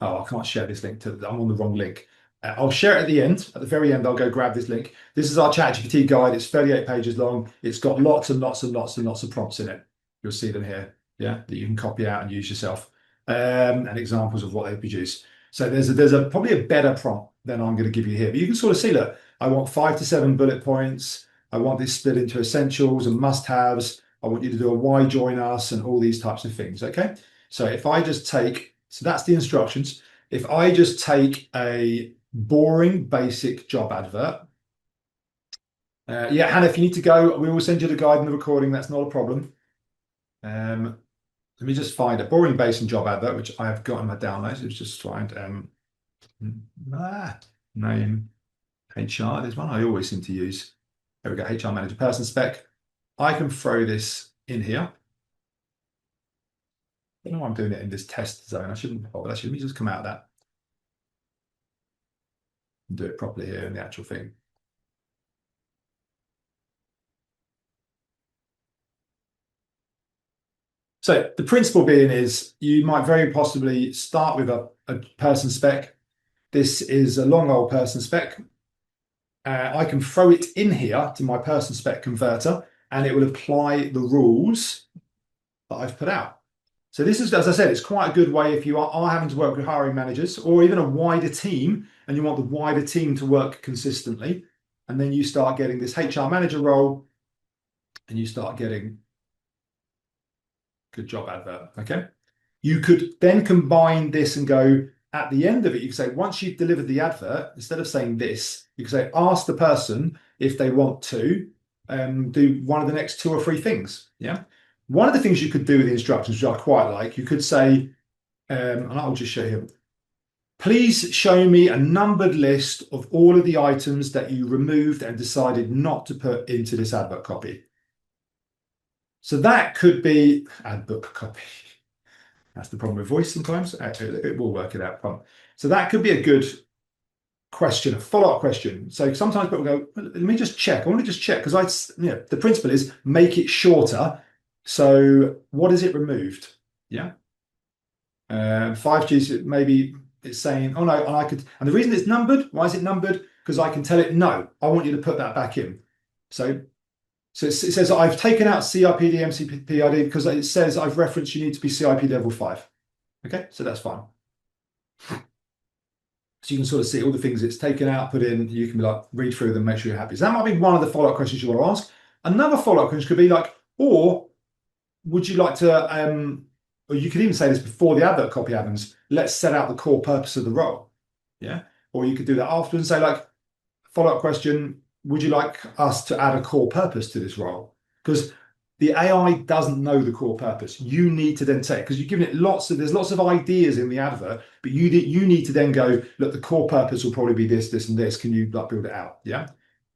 Oh, I can't share this link I'm on the wrong link. I'll share it at the end. At the very end, I'll go grab this link. This is our ChatGPT guide. It's 38 pages long. It's got lots and lots and lots and lots of prompts in it. You'll see them here, yeah, that you can copy out and use yourself, and examples of what they produce. So there's probably a better prompt than I'm going to give you here. But you can sort of see, look, I want 5 to 7 bullet points. I want this split into essentials and must-haves. I want you to do a why join us and all these types of things, okay? So if I just take, so that's the instructions. If I just take a boring basic job advert, yeah, Hannah, if you need to go, we will send you the guide and the recording. That's not a problem. Let me just find a boring basic job advert, which I have got in my downloads. Let's just find name HR. There's one I always seem to use. There we go, HR manager person spec. I can throw this in here. I don't know why I'm doing it in this test zone. I shouldn't. Oh, actually, let me just come out of that and do it properly here in the actual thing. So the principle being is you might very possibly start with a person spec. This is a long old person spec. I can throw it in here to my person spec converter and it will apply the rules that I've put out. So this is, as I said, it's quite a good way if you are having to work with hiring managers or even a wider team and you want the wider team to work consistently. And then you start getting this HR manager role and you start getting good job advert, okay? You could then combine this and go at the end of it, you can say, once you've delivered the advert, instead of saying this, you can say, ask the person if they want to do one of the next 2 or 3 things, yeah? One of the things you could do with the instructions, which I quite like, you could say, and I'll just show you, please show me a numbered list of all of the items that you removed and decided not to put into this advert copy. So that could be ad book copy. That's the problem with voice sometimes. It will work it out. So that could be a good question, a follow-up question. So sometimes people go, let me just check. I want to just check because the principle is make it shorter. So what is it removed? Yeah. 5G, maybe it's saying, oh no, and the reason it's numbered, why is it numbered? Because I can tell it, no, I want you to put that back in. So it says I've taken out CIPD, MCPID because it says I've referenced you need to be CIP level 5. Okay, so that's fine. So you can sort of see all the things it's taken out, put in, you can be like, read through them, make sure you're happy. So that might be one of the follow-up questions you want to ask. Another follow-up question could be like, or would you like to, or you could even say this before the advert copy happens, let's set out the core purpose of the role. Yeah. Or you could do that after and say like, follow-up question, would you like us to add a core purpose to this role? Because the AI doesn't know the core purpose. You need to then take, because you've given it there's lots of ideas in the advert, but you need to then go, look, the core purpose will probably be this, this, and this. Can you like build it out? Yeah.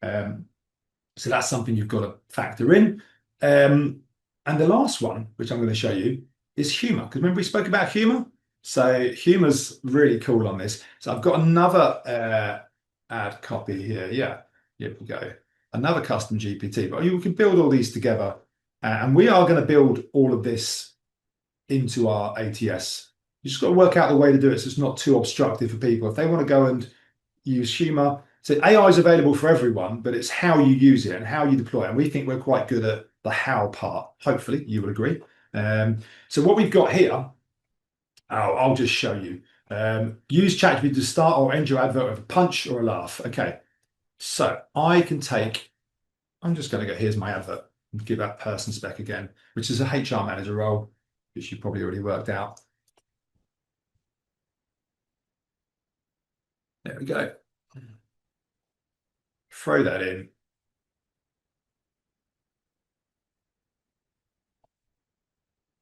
So that's something you've got to factor in. And the last one, which I'm going to show you, is humor. Because remember we spoke about humor? So humor's really cool on this. So I've got another ad copy here. Yeah, here we go. Another custom GPT, but you can build all these together. And we are going to build all of this into our ATS. You just got to work out the way to do it so it's not too obstructive for people. If they want to go and use humor, so AI is available for everyone, but it's how you use it and how you deploy it. And we think we're quite good at the how part. Hopefully, you will agree. So what we've got here, I'll just show you. Use ChatGPT to start or end your advert with a punch or a laugh. Okay, so I can take, I'm just going to go, here's my advert, and give that person spec again, which is a HR manager role, which you probably already worked out. There we go. Throw that in.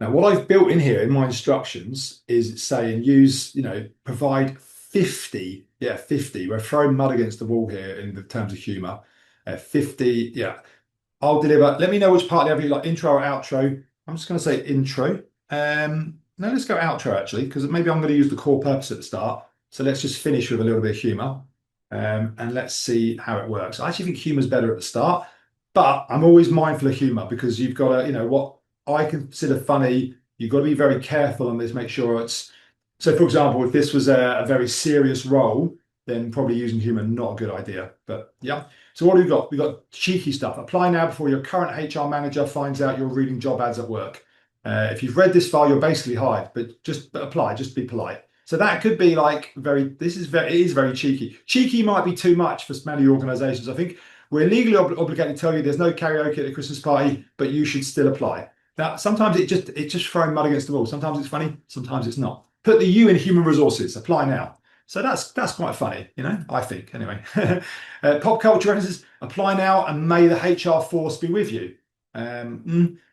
Now, what I've built in here in my instructions is saying use, provide 50. Yeah, 50. We're throwing mud against the wall here in the terms of humor. 50, yeah. I'll deliver. Let me know which part of you like, intro or outro. I'm just going to say intro. No, let's go outro actually, because maybe I'm going to use the core purpose at the start. So let's just finish with a little bit of humor. And let's see how it works. I actually think humor's better at the start, but I'm always mindful of humor because you've got to, what I consider funny, you've got to be very careful on this, make sure it's, so for example, if this was a very serious role, then probably using humor, not a good idea, but yeah. So what have we got? We've got cheeky stuff. Apply now before your current HR manager finds out you're reading job ads at work. If you've read this far, you're basically hired, but apply, just be polite. So that could be like it is very cheeky. Cheeky might be too much for many organizations. I think we're legally obligated to tell you there's no karaoke at the Christmas party, but you should still apply. Now, sometimes it's just throwing mud against the wall. Sometimes it's funny, sometimes it's not. Put the U in human resources, apply now. So that's quite funny, I think, anyway. Pop culture references, apply now and may the HR force be with you.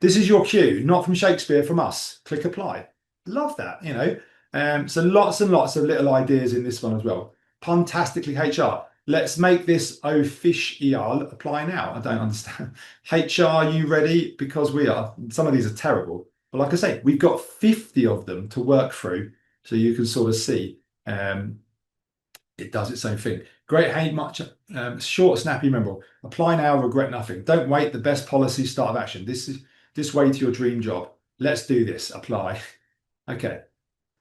This is your cue, not from Shakespeare, from us. Click apply. Love that, So lots and lots of little ideas in this one as well. Puntastically HR. Let's make this official. Apply now. I don't understand. HR, you ready? Because we are. Some of these are terrible. But like I say, we've got 50 of them to work through. So you can sort of see it does its own thing. Great, hey, much short, snappy, memorable. Apply now, regret nothing. Don't wait. The best policy, start of action. This way to your dream job. Let's do this. Apply. Okay.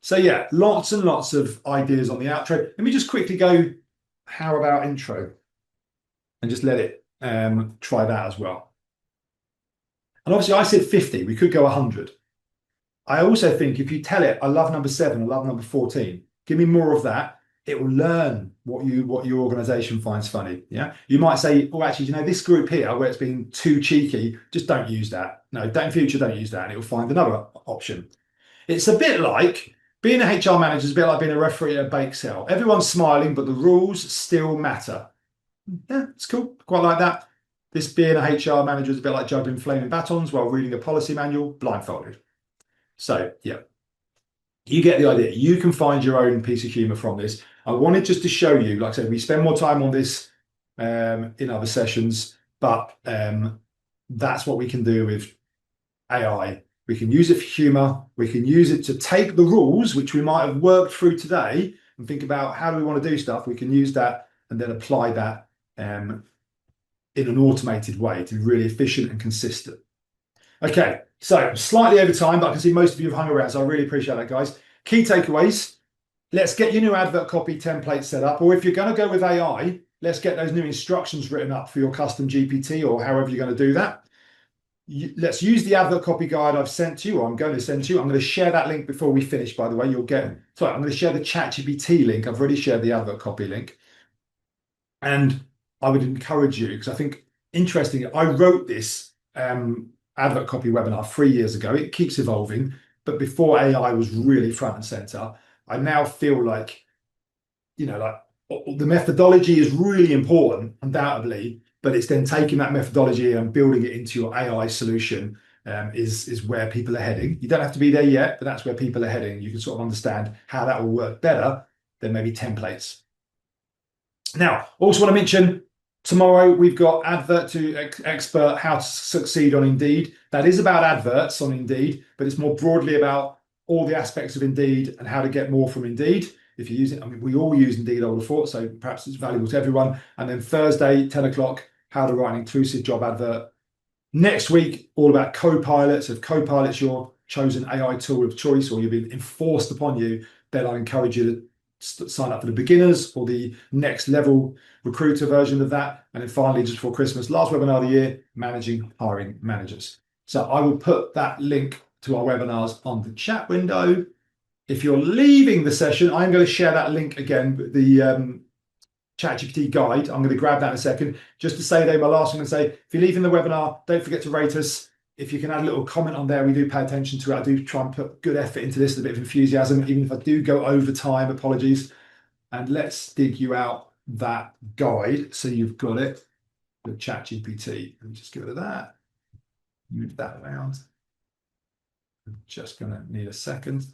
So yeah, lots and lots of ideas on the outro. Let me just quickly go, how about intro? And just let it try that as well. And obviously I said 50, we could go 100. I also think if you tell it, I love number 7, I love number 14, give me more of that, it will learn what your organization finds funny. Yeah. You might say, oh, actually, this group here where it's been too cheeky, just don't use that. No, in future, don't use that. And it will find another option. It's a bit like being a HR manager is a bit like being a referee at a bake sale. Everyone's smiling, but the rules still matter. Yeah, it's cool. Quite like that. This being a HR manager is a bit like juggling flaming batons while reading a policy manual blindfolded. So, yeah, you get the idea. You can find your own piece of humor from this. I wanted just to show you, like I said, we spend more time on this in other sessions, but that's what we can do with AI. We can use it for humor. We can use it to take the rules, which we might have worked through today, and think about how do we want to do stuff. We can use that and then apply that in an automated way to be really efficient and consistent. Okay, so slightly over time, but I can see most of you have hung around, so I really appreciate that, guys. Key takeaways. Let's get your new advert copy template set up, or if you're going to go with AI, let's get those new instructions written up for your custom GPT or however you're going to do that. Let's use the advert copy guide I've sent to you, or I'm going to send to you. I'm going to share that link before we finish, by the way. I'm going to share the ChatGPT link. I've already shared the advert copy link. And I would encourage you, because I think, interesting, I wrote this advert copy webinar 3 years ago. It keeps evolving, but before AI was really front and center, I now feel like, the methodology is really important, undoubtedly, but it's then taking that methodology and building it into your AI solution is where people are heading. You don't have to be there yet, but that's where people are heading. You can sort of understand how that will work better than maybe templates. Now, also want to mention, tomorrow we've got Advert to Expert, How to Succeed on Indeed. That is about adverts on Indeed, but it's more broadly about all the aspects of Indeed and how to get more from Indeed. If you're using, I mean, we all use Indeed, I would have thought, so perhaps it's valuable to everyone. And then Thursday, 10 o'clock, how to write an inclusive job advert. Next week, all about Copilot. So if Copilot's your chosen AI tool of choice, or you've been enforced upon you, then I encourage you to sign up for the beginners or the next level recruiter version of that. And then finally, just before Christmas, last webinar of the year, managing hiring managers. So I will put that link to our webinars on the chat window. If you're leaving the session, I'm going to share that link again, the ChatGPT guide. I'm going to grab that in a second. Just to say, my last one, I'm going to say, if you're leaving the webinar, don't forget to rate us. If you can add a little comment on there, we do pay attention to it. I do try and put good effort into this, a bit of enthusiasm, even if I do go over time, apologies. And let's dig you out that guide so you've got it with ChatGPT. Let me just get rid of that. Move that around. I'm just going to need a second.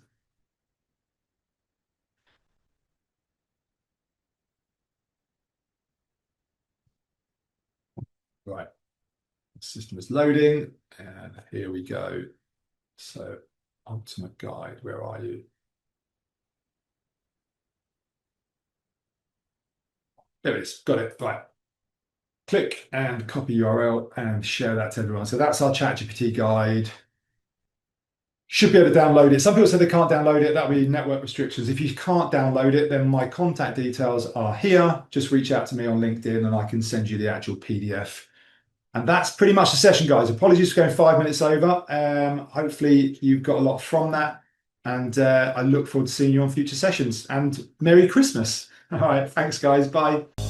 Right, the system is loading, and here we go. So, ultimate guide, where are you? There it is, got it, right. Click and copy URL and share that to everyone. So that's our ChatGPT guide. Should be able to download it. Some people say they can't download it. That'll be network restrictions. If you can't download it, then my contact details are here. Just reach out to me on LinkedIn and I can send you the actual PDF. And that's pretty much the session, guys. Apologies for going 5 minutes over. Hopefully you've got a lot from that. And I look forward to seeing you on future sessions. And Merry Christmas. All right, thanks, guys. Bye.